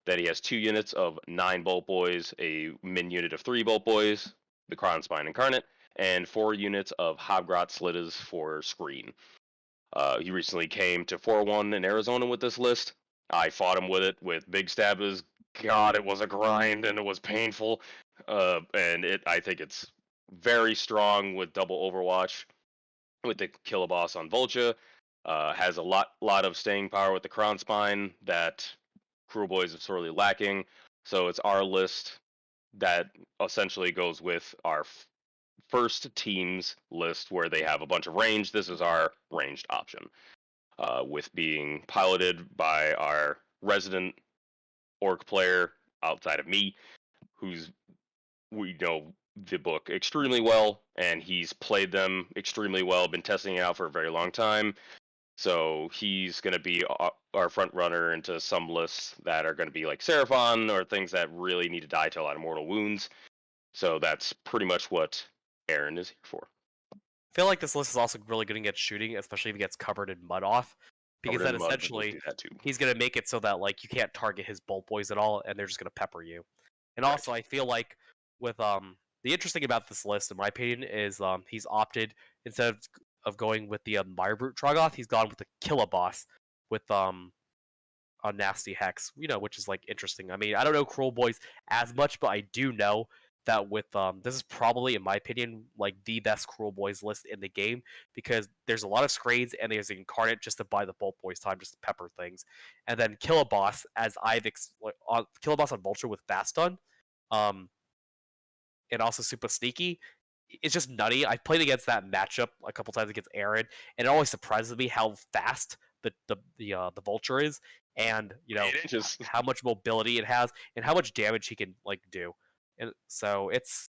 [SPEAKER 2] That he has 2 units of 9 Bolt Boys, a min unit of 3 Bolt Boys, the Crown Spine Incarnate, and 4 units of Hobgrot Slitters for screen. He recently came to 4-1 in Arizona with this list. I fought him with it with Big Stabbers. God, it was a grind and it was painful. I think it's very strong with double Overwatch with the Killaboss on Vulture. Has a lot of staying power with the Crown Spine that Cruel Boys is sorely lacking. So it's our list that essentially goes with our first team's list where they have a bunch of range. This is our ranged option, with being piloted by our resident orc player outside of me, who's we know the book extremely well, and he's played them extremely well. Been testing it out for a very long time. So he's going to be our front runner into some lists that are going to be like Seraphon or things that really need to die to a lot of mortal wounds. So that's pretty much what Aaron is here for.
[SPEAKER 1] I feel like this list is also really good against shooting, especially if he gets covered in mud off, because
[SPEAKER 2] Covered
[SPEAKER 1] then
[SPEAKER 2] in mud will
[SPEAKER 1] essentially
[SPEAKER 2] do that too.
[SPEAKER 1] he's gonna make it so that like you can't target his bolt boys at all, and they're just gonna pepper you. And
[SPEAKER 2] Right.
[SPEAKER 1] also, I feel like with the interesting about this list, in my opinion, is he's opted instead of going with the Mire Brute Trogoth, he's gone with the Killaboss with a nasty hex, which is like interesting. I mean, I don't know Cruel Boys as much, but I do know that with this is probably, in my opinion, like the best Cruel Boys list in the game because there's a lot of scrades and there's the Incarnate just to buy the Bolt Boys time, just to pepper things, and then Kill a Boss as Kill a Boss on Vulture with Fast Stun, um, and also super sneaky. It's just nutty. I played against that matchup a couple times against Aaron, and it always surprises me how fast the vulture is, and
[SPEAKER 2] 8 inches.
[SPEAKER 1] how much mobility it has, and how much damage he can like do. And so it's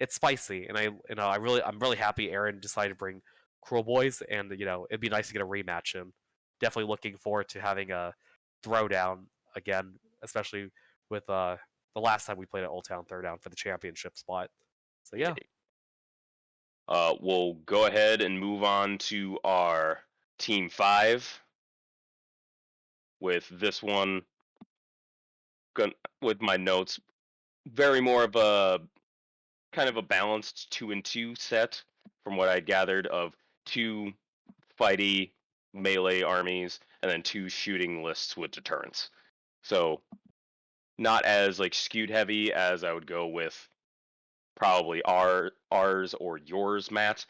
[SPEAKER 1] spicy, and I'm really happy Aaron decided to bring Cruel Boys, and it'd be nice to get a rematch. And definitely looking forward to having a throwdown again, especially with the last time we played at Old Town Throwdown for the championship spot. So yeah,
[SPEAKER 2] We'll go ahead and move on to our team 5 with this one. With my notes, very more of a kind of a balanced 2-and-2 set from what I gathered of 2 fighty melee armies and then 2 shooting lists with deterrence. So not as like skewed heavy as I would go with probably ours or yours, Matt.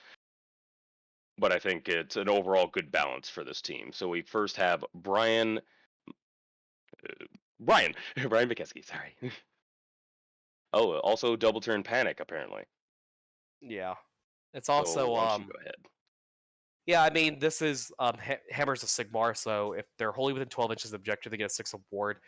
[SPEAKER 2] But I think it's an overall good balance for this team. So we first have Brian Brian McKeskey. Sorry. Oh, also double turn panic apparently.
[SPEAKER 1] yeah. It's
[SPEAKER 2] So
[SPEAKER 1] also
[SPEAKER 2] why don't you go ahead?
[SPEAKER 1] yeah. I mean, this is Hammers of Sigmar, so if they're wholly within 12 inches of objective, they get a 6 award.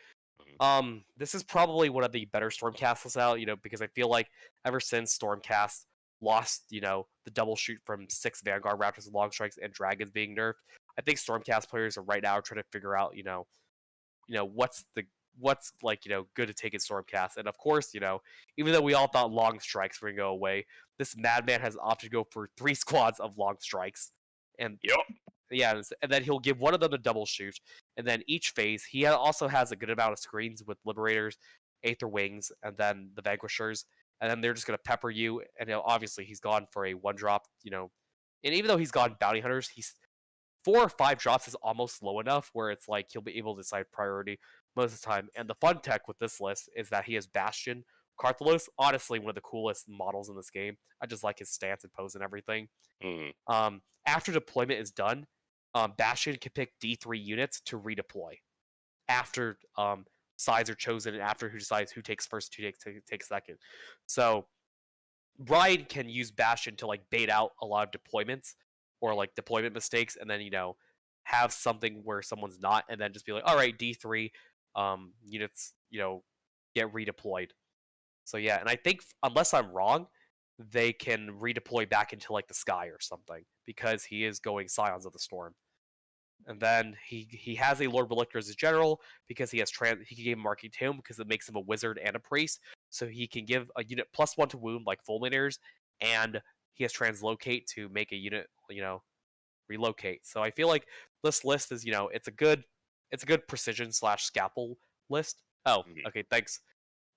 [SPEAKER 2] Mhm.
[SPEAKER 1] This is probably one of the better Stormcasts out, because I feel like ever since Stormcast lost, the double shoot from 6 Vanguard Raptors with long strikes and dragons being nerfed, I think Stormcast players are right now trying to figure out, what's like, good to take in Stormcast. And of course, even though we all thought long strikes were gonna go away, this madman has opted to go for 3 squads of long strikes. And
[SPEAKER 2] Yep.
[SPEAKER 1] yeah, and then he'll give one of them a double shoot, and then each phase he also has a good amount of screens with Liberators, Aether Wings, and then the Vanquishers, and then they're just gonna pepper you. And obviously he's gone for a 1 drop, and even though he's gone Bounty Hunters, he's 4 or 5 drops is almost low enough where it's like he'll be able to decide priority most of the time. And the fun tech with this list is that he has Bastion, Carthalos, honestly one of the coolest models in this game. I just like his stance and pose and everything.
[SPEAKER 2] Mm.
[SPEAKER 1] After deployment is done, Bastion can pick D3 units to redeploy after sides are chosen and after who decides who takes first, who takes second. So Brian can use Bastion to like bait out a lot of deployments or like deployment mistakes, and then have something where someone's not, and then just be like, all right, D3 units get redeployed. So yeah, and I think unless I'm wrong, they can redeploy back into like the sky or something because he is going Scions of the Storm. And then he has a Lord Belictor as a general because he can give him Marking Tomb because it makes him a wizard and a priest. So he can give a unit +1 to wound like Fulminators, and he has Translocate to make a unit relocate. So I feel like this list is it's a good precision slash scalpel list. Oh,
[SPEAKER 2] Mhm.
[SPEAKER 1] okay, thanks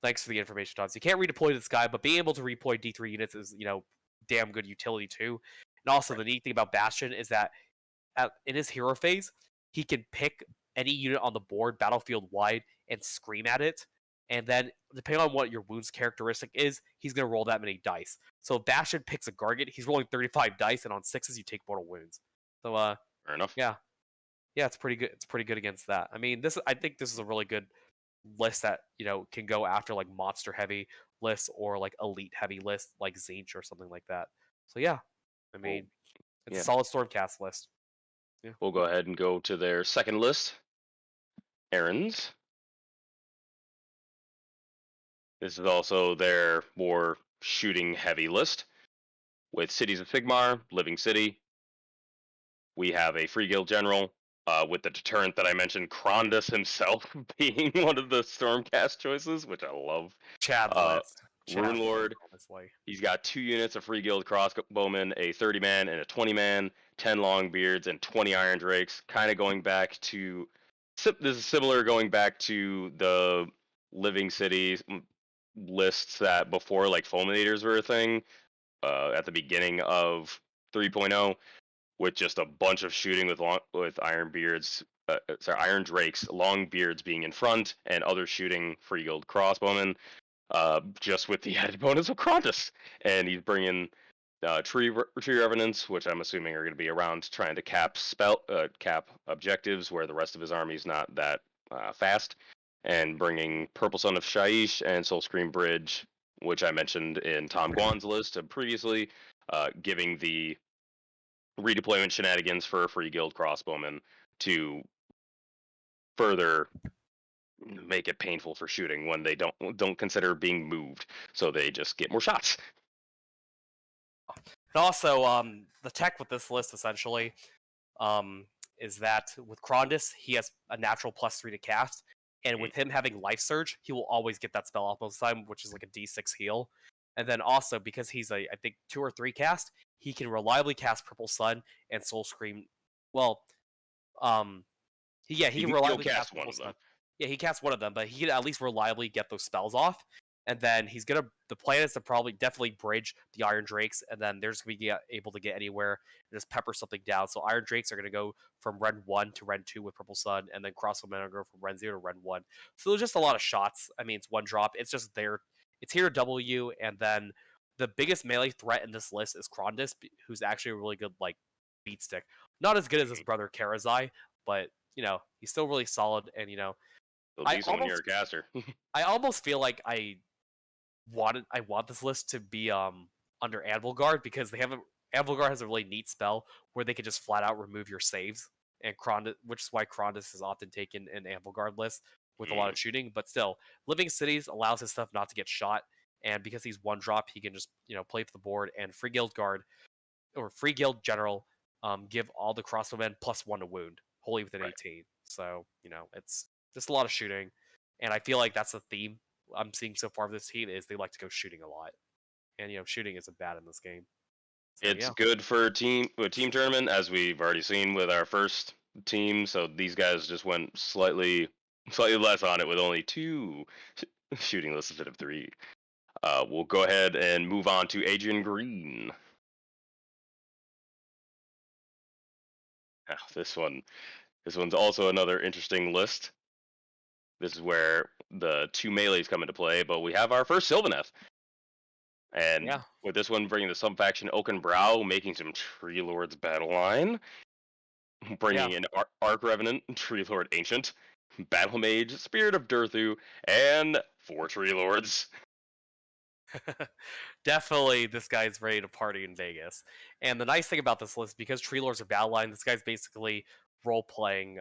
[SPEAKER 1] for the information, Tom. So you can't redeploy this guy, but being able to redeploy D3 units is damn good utility too. And also
[SPEAKER 2] Right.
[SPEAKER 1] the neat thing about Bastion is that in his hero phase, he can pick any unit on the board battlefield wide and scream at it. And then, depending on what your wounds characteristic is, he's going to roll that many dice. So if Bastion picks a Gargant, he's rolling 35 dice, and on 6s, you take mortal wounds. So,
[SPEAKER 2] Fair enough.
[SPEAKER 1] yeah. Yeah, it's pretty good. It's pretty good against that. I mean, I think this is a really good list that, can go after, like, monster heavy lists or, like, elite heavy lists, like Zinch or something like that. So, yeah. I
[SPEAKER 2] Well,
[SPEAKER 1] mean, it's a
[SPEAKER 2] yeah.
[SPEAKER 1] solid Stormcast list. Yeah.
[SPEAKER 2] We'll go ahead and go to their second list. Aaron's. This is also their more shooting heavy list with Cities of Sigmar, Living City, We have a free guild general with the deterrent that I mentioned, Krondus himself being one of the Stormcast choices, which I love.
[SPEAKER 1] Chad
[SPEAKER 2] Uh,
[SPEAKER 1] list.
[SPEAKER 2] Rune
[SPEAKER 1] Chad list,
[SPEAKER 2] Lord,
[SPEAKER 1] honestly.
[SPEAKER 2] he's got 2 units of free guild crossbowmen, a 30-man and a 20-man, 10 Longbeards, and 20 Iron Drakes. Kind of going back to this is similar going back to the Living Cities lists that before like Fulminators were a thing at the beginning of 3.0 with just a bunch of shooting with Iron Drakes, long beards being in front, and other shooting free guild crossbowmen. Just with the added bonus of Krondus, and he's bringing tree revenants, which I'm assuming are going to be around trying to cap objectives where the rest of his army's not that fast, and bringing Purple Son of Shaiish and Soulscream Bridge, which I mentioned in Tom Guan's list previously, giving the redeployment shenanigans for free guild crossbowmen to further make it painful for shooting when they don't consider being moved, so they just get more shots.
[SPEAKER 1] And also, the tech with this list essentially is that with Krondus, he has a natural +3 to cast, and with him having Life Surge, he will always get that spell off most of the time, which is like a D6 heal. And then also, because he's I think 2 or 3 cast, he can reliably cast Purple Sun and Soul Scream. Well, he can
[SPEAKER 2] He'll
[SPEAKER 1] reliably
[SPEAKER 2] cast
[SPEAKER 1] cast
[SPEAKER 2] one
[SPEAKER 1] Purple
[SPEAKER 2] of them.
[SPEAKER 1] Sun. Yeah, he casts one of them, but he can at least reliably get those spells off. And then the plan is to probably definitely bridge the Iron Drakes, and then they're just gonna be able to get anywhere and just pepper something down. So Iron Drakes are gonna go from Ren 1 to Ren 2 with Purple Sun, and then Crossbowmen are gonna go from Ren 0 to Ren 1. So there's just a lot of shots. I mean, it's one drop. It's just there. It's here to double you, and then the biggest melee threat in this list is Krondus, who's actually a really good like beat stick. Not as good as his brother Karazai, but he's still really solid. And
[SPEAKER 2] Still
[SPEAKER 1] I
[SPEAKER 2] decent when you're
[SPEAKER 1] almost
[SPEAKER 2] a caster.
[SPEAKER 1] I almost feel like I want this list to be under Anvil Guard, because Anvil Guard has a really neat spell where they can just flat out remove your saves, and Krondus, which is why Krondus is often taken in Anvil Guard lists with a lot of shooting. But still, Living Cities allows his stuff not to get shot, and because he's one drop, he can just play for the board. And Free Guild Guard or Free Guild General give all the crossbowmen +1 to wound, wholly within
[SPEAKER 2] Right.
[SPEAKER 1] 18. So it's just a lot of shooting, and I feel like that's the theme I'm seeing so far of this team is they like to go shooting a lot, and shooting isn't bad in this game. So
[SPEAKER 2] It's
[SPEAKER 1] yeah,
[SPEAKER 2] good for a team tournament, as we've already seen with our first team. So these guys just went slightly less on it with only 2 shooting lists instead of 3. We'll go ahead and move on to Adrian Green. This one's also another interesting list. This is where the 2 melees come into play, but we have our first Sylvaneth. And
[SPEAKER 1] yeah,
[SPEAKER 2] with this one bringing the sub-faction Oaken Brow, making some Tree Lords battle line,
[SPEAKER 1] yeah.
[SPEAKER 2] bringing in Arc Revenant, Tree Lord Ancient, Battle Mage, Spirit of Durthu, and 4 Tree Lords.
[SPEAKER 1] Definitely, this guy's ready to party in Vegas. And the nice thing about this list, because Tree Lords are battle line, this guy's basically role playing,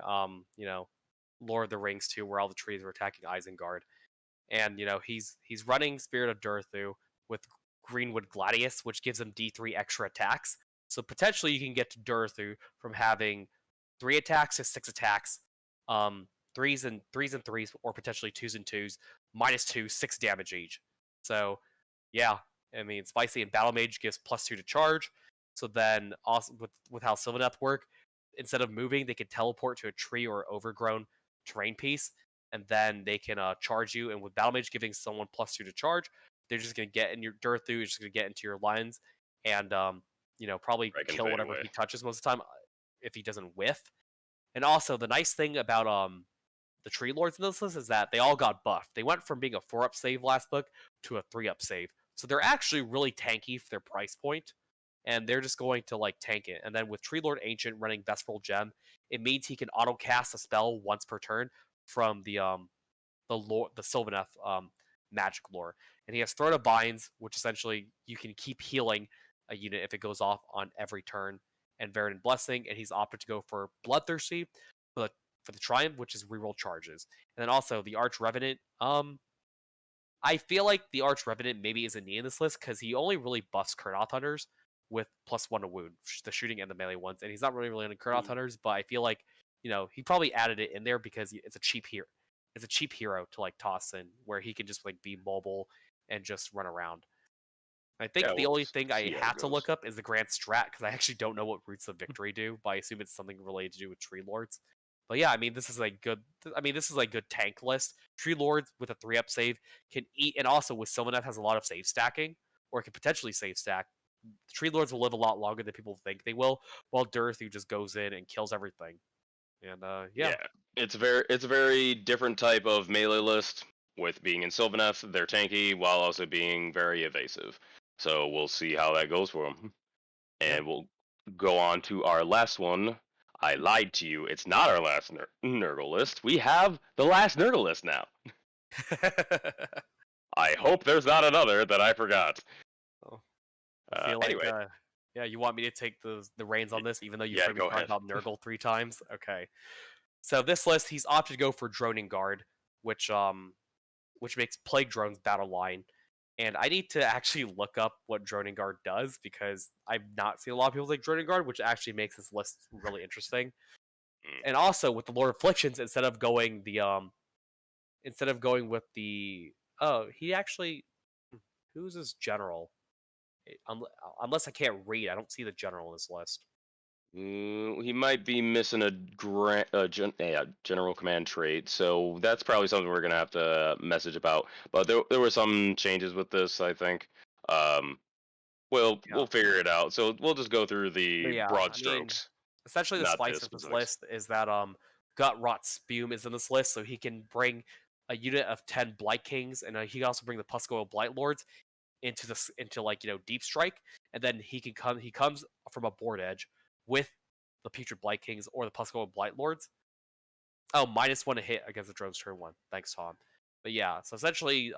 [SPEAKER 1] Lord of the Rings too, where all the trees are attacking Isengard. And he's running Spirit of Durthu with Greenwood Gladius, which gives him D3 extra attacks. So potentially you can get to Durthu from having 3 attacks to 6 attacks, threes and threes, or potentially 2s and 2s, -2, 6 damage each. So yeah, I mean, Spicy and Battle Mage gives +2 to charge. So then also with how Sylvaneth work, instead of moving, they can teleport to a tree or overgrown terrain piece, and then they can charge you. And with Battle Mage giving someone +2 to charge, they're just gonna get in your Durthu, is just gonna get into your lines, and probably
[SPEAKER 2] I can
[SPEAKER 1] kill
[SPEAKER 2] fade
[SPEAKER 1] whatever
[SPEAKER 2] away.
[SPEAKER 1] he touches most of the time, if he doesn't whiff. And also the nice thing about the Tree Lords in this list is that they all got buffed. They went from being a 4-up save last book to a 3-up save. So they're actually really tanky for their price point, and they're just going to like tank it. And then with Tree Lord Ancient running Vesperal Gem, it means he can auto cast a spell once per turn from the Sylvaneth magic lore. And he has Throne of Binds, which essentially you can keep healing a unit if it goes off on every turn, and Verdant Blessing, and he's opted to go for Bloodthirsty for the Triumph, which is reroll charges. And then also the Arch Revenant. I feel like the Arch Revenant maybe isn't needed in this list because he only really buffs Kurnoth Hunters, with +1 to wound, the shooting and the melee ones. And he's not really into Kurnoth Hunters, but I feel like he probably added it in there because it's a cheap hero. It's a cheap hero to like toss in where he can just like be mobile and just run around. I think
[SPEAKER 2] Yeah,
[SPEAKER 1] the
[SPEAKER 2] we'll
[SPEAKER 1] only thing I
[SPEAKER 2] see how it
[SPEAKER 1] have to
[SPEAKER 2] goes.
[SPEAKER 1] look up is the Grand Strat because I actually don't know what Roots of Victory do, but I assume it's something related to do with Tree Lords. But yeah, I mean this is a good. I mean this is a good tank list. Tree Lords with a 3-up save can eat, and also with Sylvaneth has a lot of save stacking, or can potentially save stack. The Tree Lords will live a lot longer than people think they will, while Durthu just goes in and kills everything. And yeah,
[SPEAKER 2] Yeah, it's a very different type of melee list. With being in Sylvaneth, they're tanky while also being very evasive. So we'll see how that goes for them.
[SPEAKER 1] yeah.
[SPEAKER 2] And we'll go on to our last one. I lied to you. It's not our last Nurgle list. We have the last Nurgle list now. I hope there's not another that I forgot.
[SPEAKER 1] Oh, I feel like,
[SPEAKER 2] Anyway,
[SPEAKER 1] yeah, you want me to take the reins on this, even though you've
[SPEAKER 2] yeah,
[SPEAKER 1] heard me
[SPEAKER 2] go
[SPEAKER 1] talk
[SPEAKER 2] ahead.
[SPEAKER 1] about Nurgle 3 times? Okay. So this list, he's opted to go for Droning Guard, which makes Plague Drones battle line. And I need to actually look up what Droning Guard does because I've not seen a lot of people take Droning Guard, which actually makes this list really interesting.
[SPEAKER 2] Mm.
[SPEAKER 1] And also with the Lord Afflictions, instead of going with the he actually who's his general? Unless I can't read, I don't see the general in this list.
[SPEAKER 2] He might be missing a general command trait, so that's probably something we're gonna have to message about. But there were some changes with this, I think. Um, we'll
[SPEAKER 1] Yeah.
[SPEAKER 2] figure it out. So we'll just go through
[SPEAKER 1] But
[SPEAKER 2] the
[SPEAKER 1] yeah,
[SPEAKER 2] broad
[SPEAKER 1] I mean,
[SPEAKER 2] strokes,
[SPEAKER 1] essentially the
[SPEAKER 2] not the
[SPEAKER 1] spice of this
[SPEAKER 2] specifics.
[SPEAKER 1] list is that Gut Rot Spume is in this list, so he can bring a unit of 10 Blight Kings, and he can also bring the Puscoil Blight Lords into like Deep Strike, and then he comes from a board edge with the Putrid Blight Kings or the Puscoil Blight Lords. Oh, -1 to hit against the drone's turn 1. Thanks, Tom. But yeah, so essentially,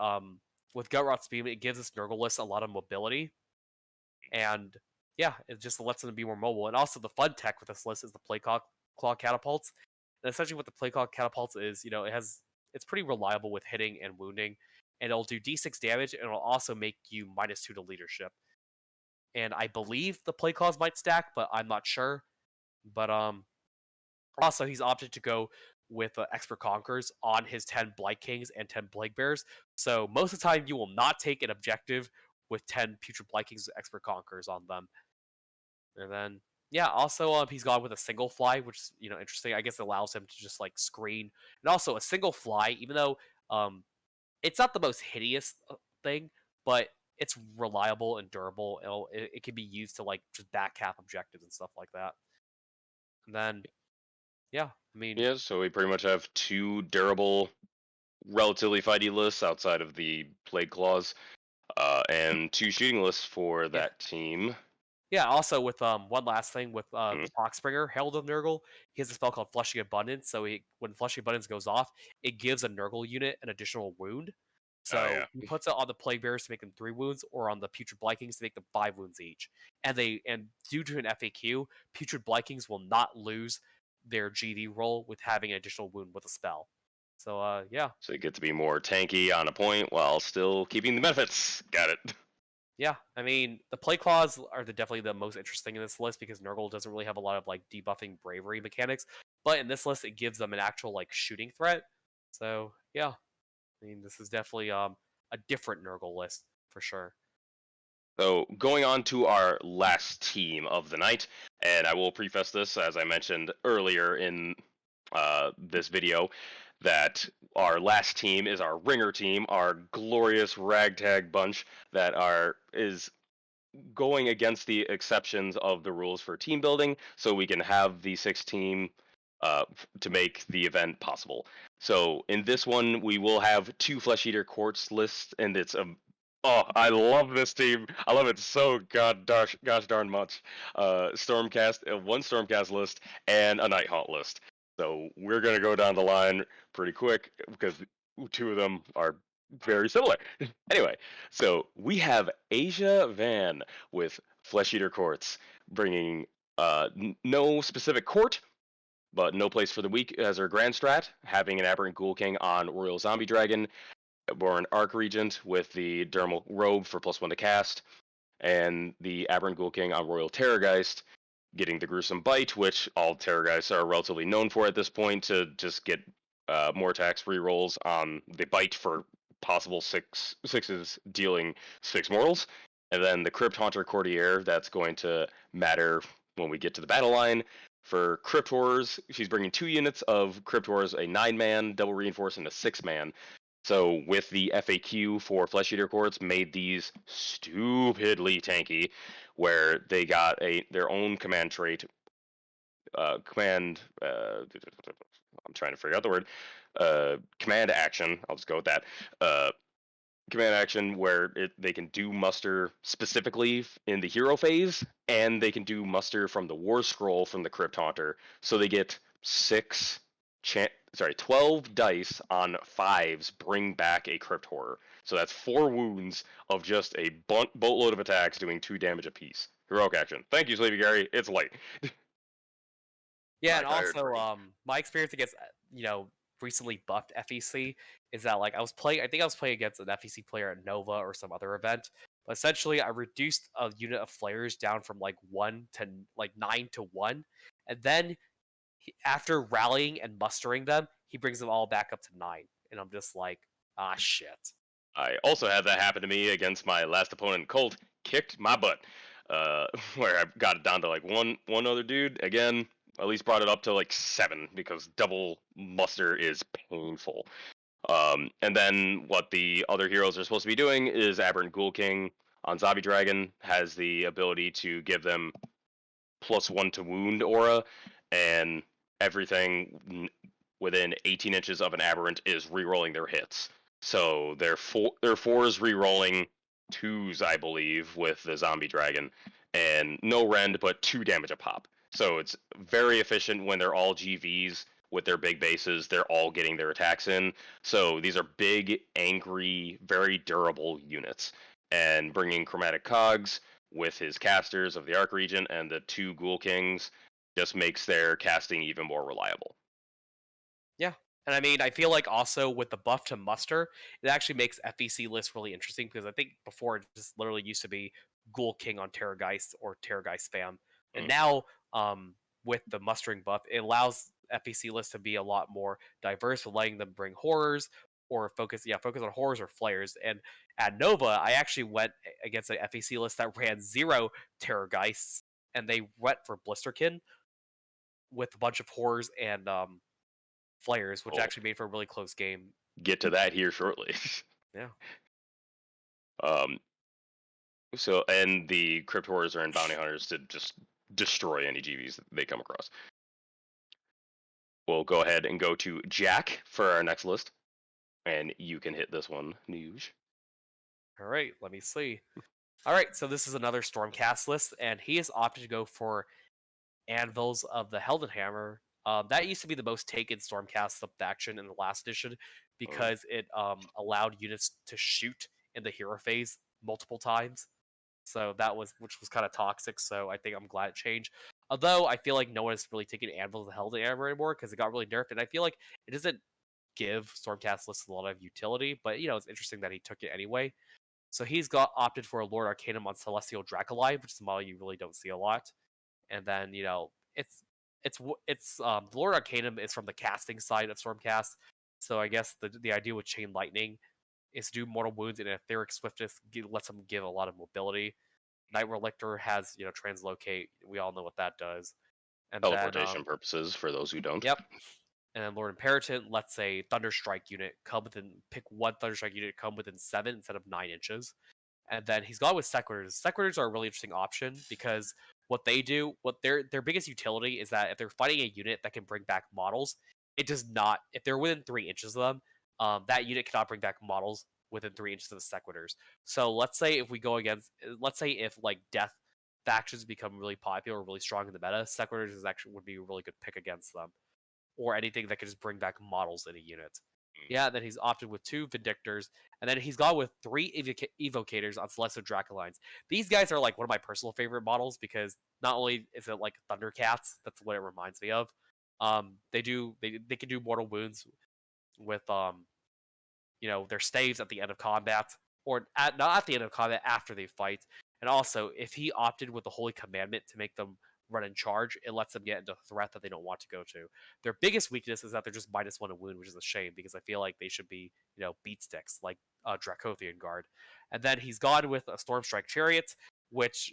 [SPEAKER 1] with Gut Rot Spume, it gives this Nurgle list a lot of mobility, and yeah, it just lets them be more mobile. And also, the fun tech with this list is the Claw Catapults. And essentially, what the Claw Catapults is, it's pretty reliable with hitting and wounding, and it'll do D6 damage, and it'll also make you -2 to leadership. And I believe the Claws might stack, but I'm not sure. But also he's opted to go with Expert Conquerors on his 10 Blight Kings and 10 Plague Bears. So most of the time, you will not take an objective with 10 Putrid Blight Kings with Expert Conquerors on them. And then, yeah, also he's gone with a single fly, which is interesting. I guess it allows him to just like screen, and also a single fly, even though it's not the most hideous thing, but it's reliable and durable. It can be used to like just back cap objectives and stuff like that. And then, yeah, I mean,
[SPEAKER 2] Yeah, so we pretty much have two durable, relatively fighty lists outside of the Plague Claws, and two shooting lists for
[SPEAKER 1] yeah,
[SPEAKER 2] that team.
[SPEAKER 1] yeah. Also, with one last thing with
[SPEAKER 2] Mm.
[SPEAKER 1] the Poxbringer, Herald of Nurgle, he has a spell called Flushing Abundance. So when Flushing Abundance goes off, it gives a Nurgle unit an additional wound.
[SPEAKER 2] Oh
[SPEAKER 1] So
[SPEAKER 2] yeah.
[SPEAKER 1] he puts it on the Plague Bearers to make them 3 wounds, or on the Putrid Blikings to make them 5 wounds each. And due to an FAQ, Putrid Blikings will not lose their GD roll with having an additional wound with a spell. So yeah,
[SPEAKER 2] So you get to be more tanky on a point while still keeping the benefits. Got it.
[SPEAKER 1] yeah. I mean, the Plague Claws are definitely the most interesting in this list because Nurgle doesn't really have a lot of like debuffing bravery mechanics. But in this list, it gives them an actual like shooting threat. So yeah, I mean, this is definitely a different Nurgle list for sure.
[SPEAKER 2] So going on to our last team of the night, and I will preface this as I mentioned earlier in this video that our last team is our ringer team, our glorious ragtag bunch that are is going against the exceptions of the rules for team building, so we can have the 6 team to make the event possible. So in this one, we will have 2 Flesh Eater Quartz lists, and it's a I love this team. I love it so gosh darn much. Stormcast, 1 Stormcast list, and a Night Haunt list. So we're gonna go down the line pretty quick because 2 of them are very similar. Anyway, so we have Asia Van with Flesh Eater Courts, bringing no specific court, but no place for the weak as her grand strat, having an Aberrant Ghoul King on Royal Zombie Dragon, Born Arc Regent with the Dermal Robe for +1 to cast, and the Aberrant Ghoul King on Royal Terrorgeist, getting the Gruesome Bite, which all Terrorgeists are relatively known for at this point, to just get more attacks rerolls on the Bite for possible sixes, dealing 6 mortals. And then the Crypt Haunter Courtier, that's going to matter when we get to the battle line. For Crypt Horrors, she's bringing 2 units of Crypt Horrors, a 9-man, double reinforced, and a 6-man. So with the FAQ for Flesh Eater Courts, made these stupidly tanky, where they got their own command trait, I'm trying to figure out the word, command action. I'll just go with that. Command action where they can do muster specifically in the hero phase, and they can do muster from the war scroll from the Crypt Haunter. So they get 12 dice on 5s bring back a Crypt Horror. So that's 4 wounds of just a boatload of attacks doing 2 damage apiece. Heroic action. Thank you, Sleepy Gary. It's late.
[SPEAKER 1] Yeah,
[SPEAKER 2] My
[SPEAKER 1] and
[SPEAKER 2] tired
[SPEAKER 1] also,
[SPEAKER 2] brain.
[SPEAKER 1] my experience against recently buffed FEC is that like I think I was playing against an FEC player at Nova or some other event. But essentially, I reduced a unit of flayers down from like 1 to like 9 to 1, and then after rallying and mustering them, he brings them all back up to 9, and I'm just like, ah, shit.
[SPEAKER 2] I also had that happen to me against my last opponent. Colt kicked my butt, where I got it down to like one other dude. Again, at least brought it up to like 7 because double muster is painful. And then what the other heroes are supposed to be doing is Aberrant Ghoul King on Zombie Dragon has the ability to give them +1 to wound aura, and everything within 18 inches of an aberrant is rerolling their hits. So their 4s rerolling 2s, I believe, with the zombie dragon, and no rend, but 2 damage a pop. So it's very efficient when they're all GVs with their big bases. They're all getting their attacks in. So these are big, angry, very durable units. And bringing Chromatic Cogs with his casters of the Arc Regent and the 2 Ghoul Kings just makes their casting even more reliable.
[SPEAKER 1] Yeah. And I mean, I feel like also with the buff to muster, it actually makes FEC lists really interesting because I think before it just literally used to be Ghoul King on Terrorgeist or Terrorgeist spam. And
[SPEAKER 2] Mm.
[SPEAKER 1] now, with the mustering buff, it allows FEC lists to be a lot more diverse, letting them bring horrors or focus on horrors or flares. And at Nova, I actually went against an FEC list that ran 0 Terrorgeists, and they went for Blisterkin with a bunch of horrors and flares, which
[SPEAKER 2] We'll
[SPEAKER 1] actually made for a really close game.
[SPEAKER 2] get to that here shortly.
[SPEAKER 1] Yeah.
[SPEAKER 2] um, and the Crypt Horrors are in Bounty Hunters to just destroy any GVs that they come across. We'll go ahead and go to Jack for our next list, and you can hit this one, Nuge.
[SPEAKER 1] All right, let me see. All right, so this is another Stormcast list, and he has opted to go for Anvils of the Heldenhammer. That used to be the most taken Stormcast sub-faction in the last edition because it allowed units to shoot in the hero phase multiple times. So which was kind of toxic. So I think I'm glad it changed. Although I feel like no one is really taking Anvils of the Heldenhammer anymore because it got really nerfed, and I feel like it doesn't give Stormcast lists a lot of utility. But it's interesting that he took it anyway. So he's opted for a Lord Arcanum on Celestial Dracoline, which is a model you really don't see a lot. And then the Lord Arcanum is from the casting side of Stormcast. So I guess the idea with Chain Lightning is to do mortal wounds, and Etheric Swiftness lets them give a lot of mobility. Night Relictor has Translocate. We all know what that does. And then
[SPEAKER 2] Teleportation purposes for those who don't.
[SPEAKER 1] yep. And then Lord Imperator lets a Thunderstrike unit pick one Thunderstrike unit, come within 7 instead of 9 inches. And then he's gone with Sequitors. Sequitors are a really interesting option because what they do, what their biggest utility is that if they're fighting a unit that can bring back models, it does not. If they're within 3 inches of them, that unit cannot bring back models within 3 inches of the Sequitors. So let's say if like Death factions become really popular or really strong in the meta, Sequitors would be a really good pick against them, or anything that can just bring back models in a unit. Yeah, and then he's opted with 2 Vindictors, and then he's gone with 3 Evocators on Celestial Dracolines. These guys are like one of my personal favorite models because not only is it like Thundercats, that's what it reminds me of. They can do mortal wounds with their staves at the end of combat, or not at the end of combat, after they fight. And also, if he opted with the Holy Commandment to make them run and charge, it lets them get into a threat that they don't want to go to. Their biggest weakness is that they're just -1 in wound, which is a shame because I feel like they should be, beat sticks like Dracothian Guard. And then he's gone with a Stormstrike Chariot, which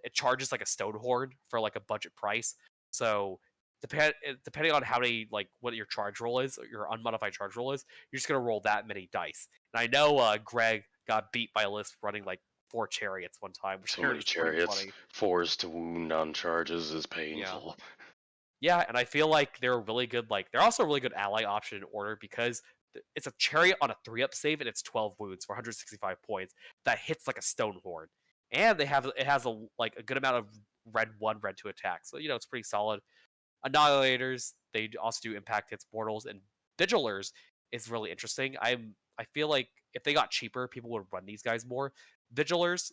[SPEAKER 1] it charges like a Stone Horn for like a budget price. So depending on how many like what your charge roll is, your unmodified charge roll is, you're just gonna roll that many dice. And I know Greg got beat by a list running like 4 chariots one time, which I
[SPEAKER 2] So
[SPEAKER 1] heard
[SPEAKER 2] many
[SPEAKER 1] is pretty
[SPEAKER 2] chariots.
[SPEAKER 1] funny.
[SPEAKER 2] 4s to wound on charges is
[SPEAKER 1] Yeah.
[SPEAKER 2] painful.
[SPEAKER 1] Yeah, and I feel like they're a really good they're also a really good ally option in order because it's a chariot on a 3-up save and it's 12 wounds for 165 points that hits like a stone horn. And it has a good amount of red 1, red 2 attacks. So, it's pretty solid. Annihilators, they also do impact hits mortals, and Vigilers is really interesting. I feel like if they got cheaper, people would run these guys more. Vigilers,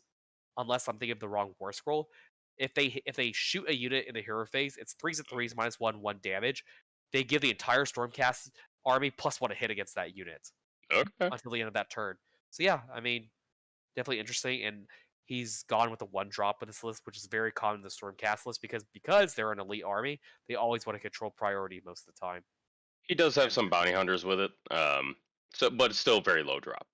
[SPEAKER 1] unless I'm thinking of the wrong war scroll, if they shoot a unit in the hero phase, it's 3s and 3s, -1 damage. They give the entire Stormcast army +1 to hit against that unit
[SPEAKER 2] Okay.
[SPEAKER 1] until the end of that turn. So yeah, I mean, definitely interesting, and he's gone with the 1-drop with this list, which is very common in the Stormcast list because they're an elite army. They always want to control priority most of the time.
[SPEAKER 2] He does have
[SPEAKER 1] And
[SPEAKER 2] some bounty hunters with it. But it's still very low drop.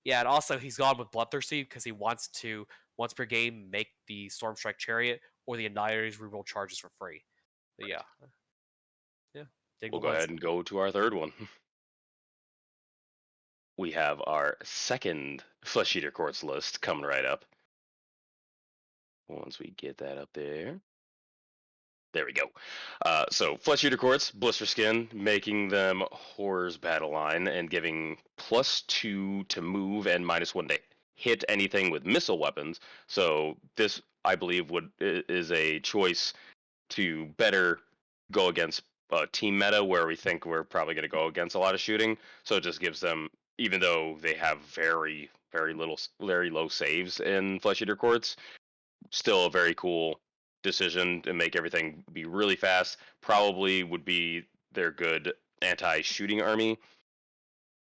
[SPEAKER 1] yeah, and also he's gone with Bloodthirsty because he wants to once per game make the Stormstrike Chariot or the Annihilators reroll charges for free. But yeah, yeah, dig the
[SPEAKER 2] We'll go ahead
[SPEAKER 1] list.
[SPEAKER 2] and go to our third one. We have our second Flesh Eater Courts list coming right up. Once we get that up there. There we go. So Flesh Eater Courts, Blister Skin, making them Horror's Battle Line and giving +2 to move and -1 to hit anything with missile weapons. So this, I believe, is a choice to better go against team meta where we think we're probably going to go against a lot of shooting. So it just gives them, even though they have very low saves in Flesh Eater Courts, still a very cool decision to make everything be really fast. Probably would be their good anti-shooting army,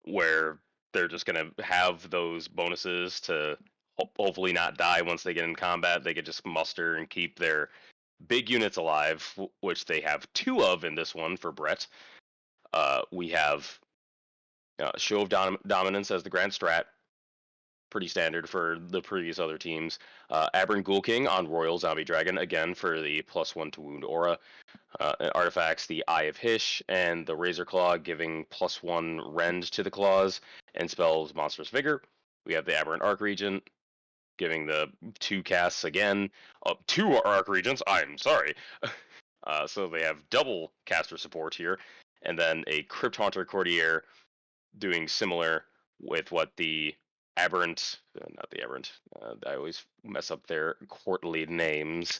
[SPEAKER 2] where they're just going to have those bonuses to hopefully not die once they get in combat. They could just muster and keep their big units alive, which they have 2 of in this one for Brett. We have Show of Dominance as the Grand Strat, pretty standard for the previous other teams. Aberrant Ghoul King on Royal Zombie Dragon, again for the +1 to wound aura. Artifacts, the Eye of Hish and the Razor Claw, giving +1 rend to the claws, and spells Monstrous Vigor. We have the Aberrant Arc Regent, giving the 2 casts again. 2 Arc Regents, I'm sorry. So they have double caster support here. And then a Crypt Haunter Courtier, doing similar with what the Aberrant, not the Aberrant, I always mess up their courtly names.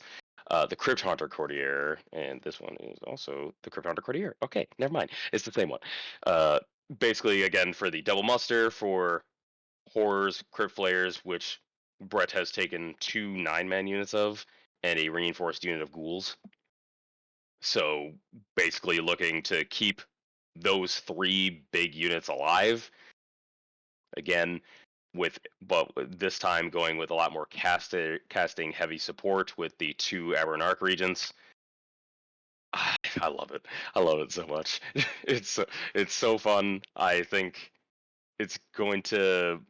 [SPEAKER 2] The Crypt Haunter Courtier, and this one is also the Crypt Haunter Courtier. Okay, never mind. It's the same one. Basically, again, for the double muster for Horrors, Crypt Flayers, which Brett has taken 2 9-man units of, and a reinforced unit of ghouls. So basically looking to keep those 3 big units alive. Again, but this time going with a lot more casting heavy support with the 2 Aberrant Arc Regents. I love it. I love it so much. It's so fun. I think it's going to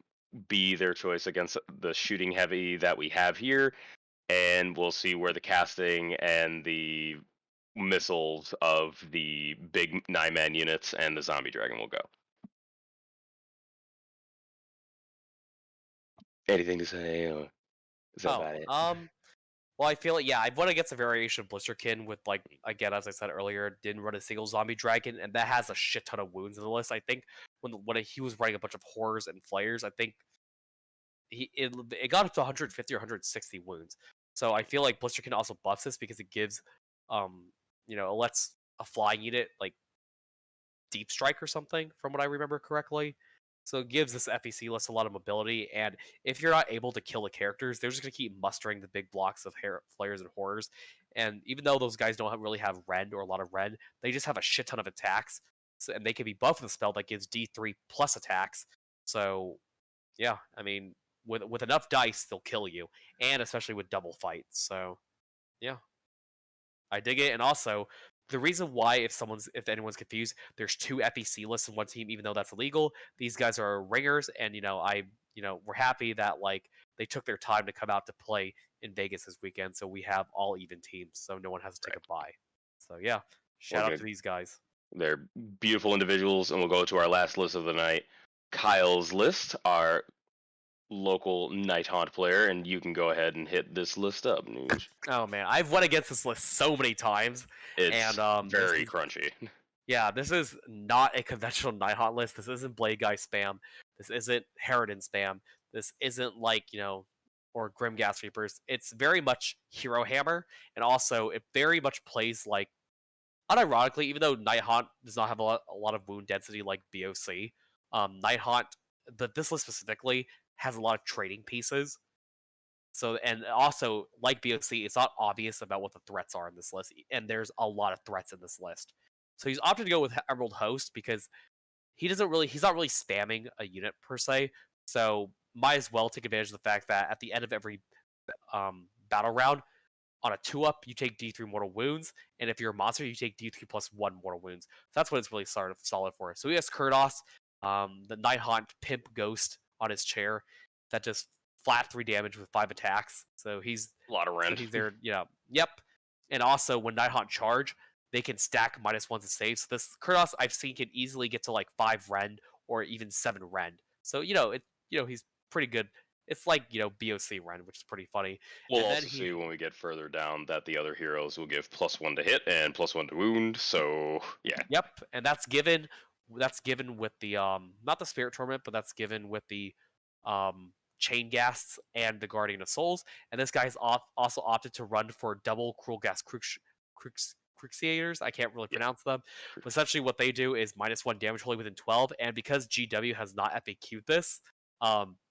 [SPEAKER 2] be their choice against the shooting heavy that we have here, and we'll see where the casting and the missiles of the big 9-man units and the zombie dragon will go. Anything to say? Or is that
[SPEAKER 1] Oh,
[SPEAKER 2] about it?
[SPEAKER 1] well, I feel like I went against a variation of Blisterkin with again, as I said earlier, didn't run a single zombie dragon, and that has a shit ton of wounds in the list. I think when he was running a bunch of horrors and flayers, I think it got up to 150 or 160 wounds. So I feel like Blisterkin also buffs this because it gives, it lets a flying unit like deep strike or something, from what I remember correctly. So it gives this FEC list a lot of mobility, and if you're not able to kill the characters, they're just going to keep mustering the big blocks of flayers and horrors. And even though those guys don't really have rend or a lot of rend, they just have a shit ton of attacks, and they can be buffed with a spell that gives D3 plus attacks. So yeah, I mean, with enough dice, they'll kill you, and especially with double fights. So yeah, I dig it. And also, the reason why, if anyone's confused, there's two FEC lists in one team, even though that's illegal. These guys are ringers, and we're happy that like they took their time to come out to play in Vegas this weekend, so we have all even teams, so no one has to take
[SPEAKER 2] Right.
[SPEAKER 1] a bye. So yeah,
[SPEAKER 2] We're
[SPEAKER 1] shout out
[SPEAKER 2] gonna
[SPEAKER 1] to these guys.
[SPEAKER 2] They're beautiful individuals, and we'll go to our last list of the night. Kyle's list, our local Night Haunt player, and you can go ahead and hit this list up, Noog.
[SPEAKER 1] Oh man, I've won against this list so many times, and
[SPEAKER 2] It's very crunchy.
[SPEAKER 1] yeah, this is not a conventional Nighthawk list. This isn't Blade Guy spam. This isn't Harridan spam. This isn't like, or Grimgas Reapers. It's very much Hero Hammer, and also it very much plays like, unironically, even though Nighthaunt does not have a lot of wound density like BOC, Nighthaunt, this list specifically, has a lot of trading pieces. So, and also, like BOC, it's not obvious about what the threats are in this list, and there's a lot of threats in this list. So he's opted to go with Emerald Host because he's not really spamming a unit per se. So might as well take advantage of the fact that at the end of every battle round, on a 2-up, you take D3 mortal wounds, and if you're a monster, you take D3 plus 1 mortal wounds. So that's what it's really solid for. So he has Kurdos, the Night Haunt Pimp Ghost on his chair that just flat 3 damage with 5 attacks. So he's
[SPEAKER 2] A lot of rend.
[SPEAKER 1] there, yep. And also, when Night Haunt charge, they can stack -1s to save. So this Kurdos I've seen can easily get to like 5 rend or even 7 rend. So he's pretty good. It's like BOC rend, which is pretty funny.
[SPEAKER 2] We'll
[SPEAKER 1] And then
[SPEAKER 2] also see when we get further down that the other heroes will give +1 to hit and +1 to wound. So yeah.
[SPEAKER 1] Yep, and that's given with the not the Spirit Torment, but that's given with the Chain Ghasts and the Guardian of Souls. And this guy's also opted to run for double Cruel Ghast Cruciators. I can't really
[SPEAKER 2] Yeah.
[SPEAKER 1] pronounce them, but essentially what they do is -1 damage wholly within 12. And because GW has not FAQ'd this,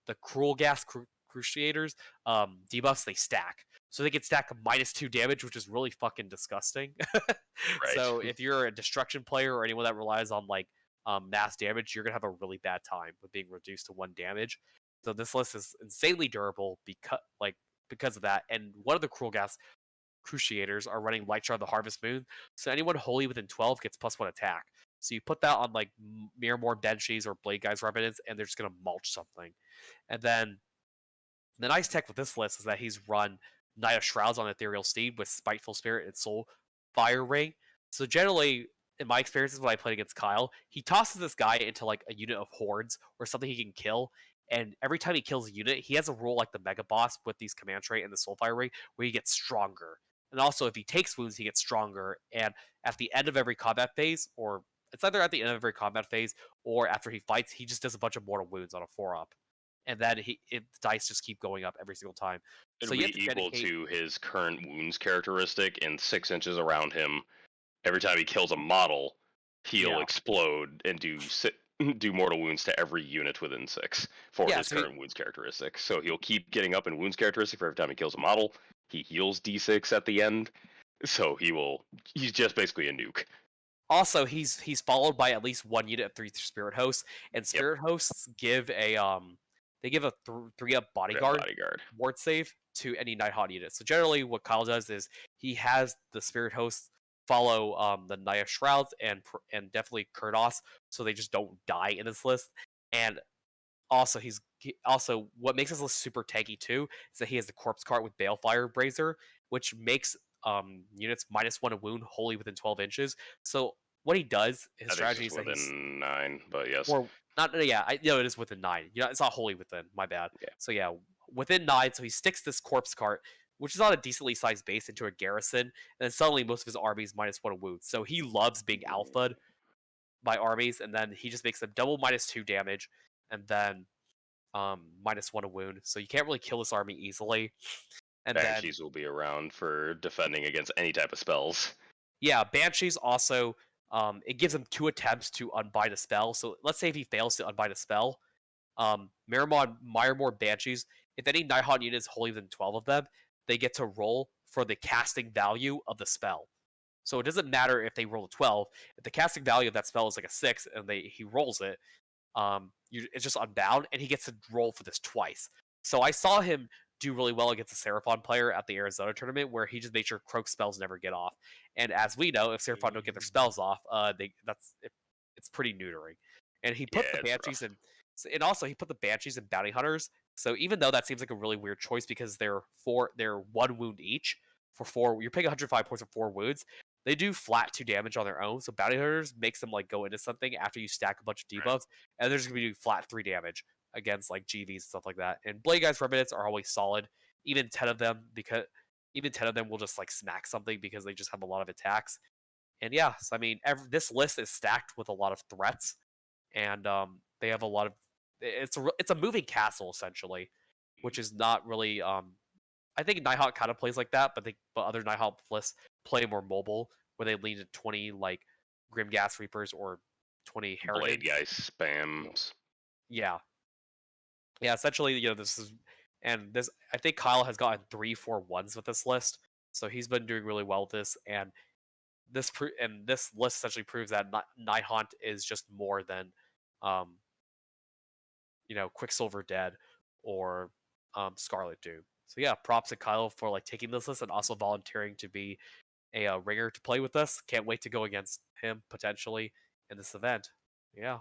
[SPEAKER 1] the Cruel Ghast Cruciators debuffs they stack. So they can stack -2 damage, which is really fucking disgusting.
[SPEAKER 2] Right.
[SPEAKER 1] So if you're a destruction player or anyone that relies on like mass damage, you're gonna have a really bad time with being reduced to 1 damage. So this list is insanely durable because of that. And one of the Cruel Gas Cruciators are running Light Shard of the Harvest Moon, so anyone wholly within 12 gets +1 attack. So you put that on like Miramore Banshees or Blade Guys Revenants, and they're just gonna mulch something. And then the nice tech with this list is that he's run Knight of Shrouds on Ethereal Steed with Spiteful Spirit and Soul Fire Ring. So generally, in my experiences when I played against Kyle, he tosses this guy into like a unit of hordes or something he can kill. And every time he kills a unit, he has a role like the Mega Boss with these Command Trait and the Soulfire Ring, where he gets stronger. And also, if he takes wounds, he gets stronger. And at the end of every combat phase, or it's either at the end of every combat phase or after he fights, he just does a bunch of mortal wounds on a 4-up. And then the dice just keep going up every single time.
[SPEAKER 2] It'll
[SPEAKER 1] So you
[SPEAKER 2] be
[SPEAKER 1] have to
[SPEAKER 2] equal
[SPEAKER 1] dedicate.
[SPEAKER 2] to his current wounds characteristic in 6 inches around him. Every time he kills a model, he'll
[SPEAKER 1] Yeah.
[SPEAKER 2] explode and do mortal wounds to every unit within 6 for
[SPEAKER 1] Yeah,
[SPEAKER 2] his current wounds characteristic. So he'll keep getting up in wounds characteristic for every time he kills a model. He heals D6 at the end. So he's just basically a nuke.
[SPEAKER 1] Also, he's followed by at least 1 unit of 3 Spirit Hosts, and
[SPEAKER 2] Yep.
[SPEAKER 1] Spirit Hosts give a 3-up bodyguard ward save to any Nighthawk unit. So generally, what Kyle does is he has the Spirit Hosts follow the Knight of Shrouds and definitely Kurdos, so they just don't die in this list. And also, also what makes this list super tanky too is that he has the Corpse Cart with Balefire Brazier, which makes units -1 a wound wholly within 12 inches. So what he does, his
[SPEAKER 2] I think
[SPEAKER 1] strategy
[SPEAKER 2] it's
[SPEAKER 1] is that he's
[SPEAKER 2] within 9, but yes.
[SPEAKER 1] or not. Yeah, I know it is within 9. It's not wholly within. My bad.
[SPEAKER 2] Yeah.
[SPEAKER 1] So yeah, within 9. So he sticks this Corpse Cart, which is on a decently sized base, into a garrison, and then suddenly most of his armies -1 a wound. So he loves being alphaed by armies, and then he just makes them double -2 damage, and then -1 a wound. So you can't really kill this army easily. And
[SPEAKER 2] Banshees will be around for defending against any type of spells.
[SPEAKER 1] yeah, Banshees also, it gives him 2 attempts to unbind a spell. So let's say if he fails to unbind a spell, Miramore Banshees, if any Nighthawk unit is wholly within 12 of them, they get to roll for the casting value of the spell. So it doesn't matter if they roll a 12. If the casting value of that spell is like a 6 and he rolls it, it's just unbound, and he gets to roll for this twice. So I saw him do really well against a Seraphon player at the Arizona tournament, where he just made sure Croak spells never get off. And as we know, if Seraphon don't get their spells off, it's pretty neutering. And he put
[SPEAKER 2] Yeah,
[SPEAKER 1] the
[SPEAKER 2] it's
[SPEAKER 1] Banshees
[SPEAKER 2] rough.
[SPEAKER 1] and also he put the Banshees and Bounty Hunters. So even though that seems like a really weird choice because they're 1 wound each for 4, you're paying 105 points for 4 wounds. They do flat 2 damage on their own. So Bounty Hunters makes them like go into something after you stack a bunch of
[SPEAKER 2] Right.
[SPEAKER 1] debuffs, and they're just gonna be doing flat 3 damage against like GVs and stuff like that. And Blade Guys Remnants are always solid. Even 10 of them even 10 of them will just like smack something because they just have a lot of attacks. And yeah, so I mean, this list is stacked with a lot of threats, and they have a lot of. It's a moving castle essentially, which is not really. I think Nighthawk kind of plays like that, but other Nighthawk lists play more mobile, where they lean to 20 like Grim Gas Reapers or 20
[SPEAKER 2] Blade
[SPEAKER 1] Harridan.
[SPEAKER 2] guy spams.
[SPEAKER 1] Yeah, yeah. Essentially, this is and this. I think Kyle has gotten 3 4 1s with this list, so he's been doing really well with this. And this list essentially proves that Nighthaunt is just more than, um, Quicksilver Dead or Scarlet Doom. So yeah, props to Kyle for like taking this list and also volunteering to be a ringer to play with us. Can't wait to go against him potentially in this event. Yeah.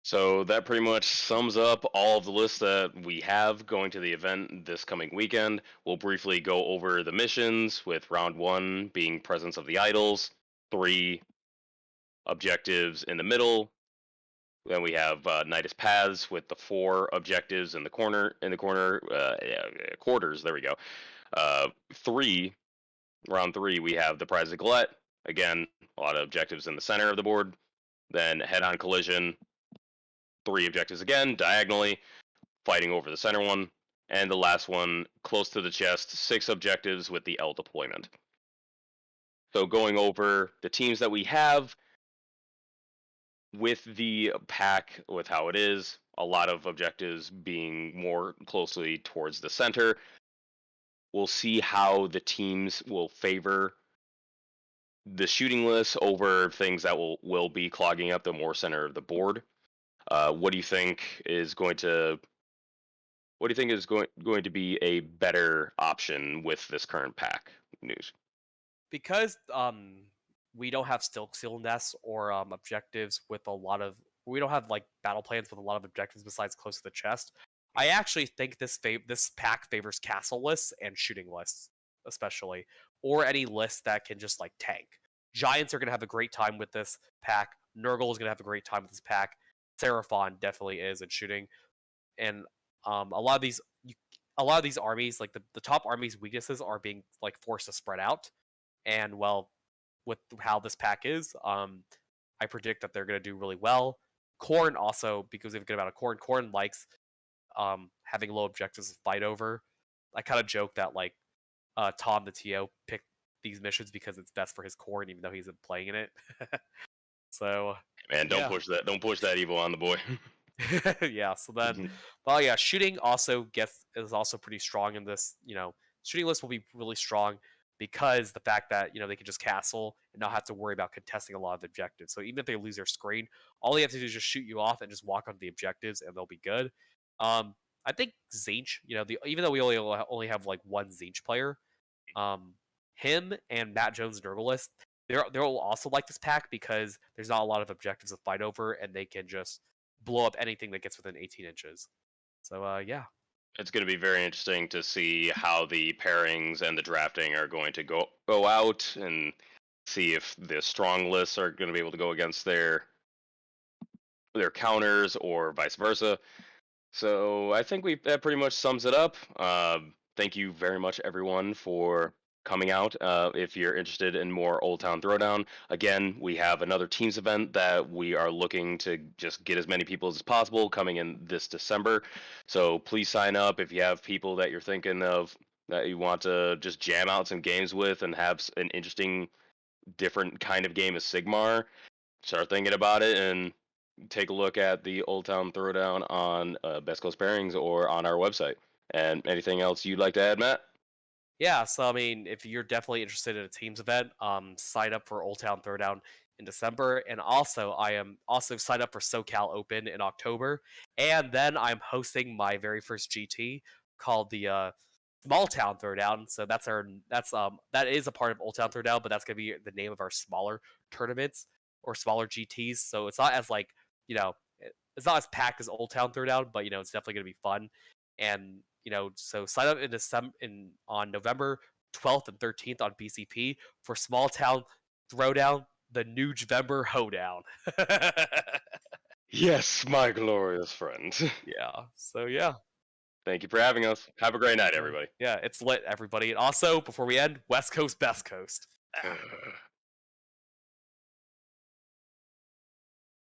[SPEAKER 2] So that pretty much sums up all of the lists that we have going to the event this coming weekend. We'll briefly go over the missions, with round 1 being Presence of the Idols, 3 objectives in the middle. Then we have Nidus Paths with the 4 objectives in the corner quarters. There we go. 3 round 3 we have the Prize of Gillette. Again, a lot of objectives in the center of the board. Then head-on collision, 3 objectives again diagonally, fighting over the center one. And the last one, close to the chest, 6 objectives with the L deployment. So going over the teams that we have, with the pack, with how it is, a lot of objectives being more closely towards the center. We'll see how the teams will favor the shooting list over things that will be clogging up the more center of the board. What do you think is going to going to be a better option with this current pack news?
[SPEAKER 1] Because we don't have Silk Seal nests or objectives with a lot of we don't have like battle plans with a lot of objectives besides close to the chest. I actually think this pack favors castle lists and shooting lists, especially, or any list that can just like tank. Giants are gonna have a great time with this pack. Nurgle is gonna have a great time with this pack. Seraphon definitely is in shooting, and a lot of these armies, like the top armies' weaknesses, are being like forced to spread out. And well, with how this pack is, I predict that they're going to do really well. Corn also, because we have a good amount of corn. Corn likes having low objectives to fight over. I kind of joke that like Tom the TO picked these missions because it's best for his corn, even though he's been playing in it. So
[SPEAKER 2] Man, don't
[SPEAKER 1] yeah,
[SPEAKER 2] push that. Don't push that evil on the boy.
[SPEAKER 1] yeah. So then, well, yeah, shooting also is also pretty strong in this. Shooting list will be really strong because the fact that they can just castle and not have to worry about contesting a lot of the objectives. So even if they lose their screen, all they have to do is just shoot you off and just walk onto the objectives, and they'll be good. I think Zinch, even though we only have like one Zinch player, um, him and Matt Jones Nurgle they'll also like this pack because there's not a lot of objectives to fight over, and they can just blow up anything that gets within 18 inches. So yeah.
[SPEAKER 2] It's going to be very interesting to see how the pairings and the drafting are going to go out, and see if the strong lists are going to be able to go against their counters or vice versa. So I think that pretty much sums it up. Thank you very much, everyone, for coming out. If you're interested in more Old Town Throwdown, again, we have another teams event that we are looking to just get as many people as possible coming in this December. So please sign up if you have people that you're thinking of that you want to just jam out some games with and have an interesting, different kind of game as Sigmar. Start thinking about it and take a look at the Old Town Throwdown on Best Coast Pairings or on our website. And anything else you'd like to add, Matt?
[SPEAKER 1] Yeah, so I mean, if you're definitely interested in a teams event, sign up for Old Town Throwdown in December, and also I am also signed up for SoCal Open in October, and then I'm hosting my very first GT called the Small Town Throwdown. So that is a part of Old Town Throwdown, but that's gonna be the name of our smaller tournaments or smaller GTs. So it's not as like it's not as packed as Old Town Throwdown, but it's definitely gonna be fun. And so sign up in December on November 12th and 13th on BCP for Small Town Throwdown, the New November Hoedown.
[SPEAKER 2] Yes, my glorious friend.
[SPEAKER 1] Yeah. So yeah.
[SPEAKER 2] Thank you for having us. Have a great night, everybody.
[SPEAKER 1] Yeah, it's lit, everybody. And also, before we end, West Coast, Best Coast.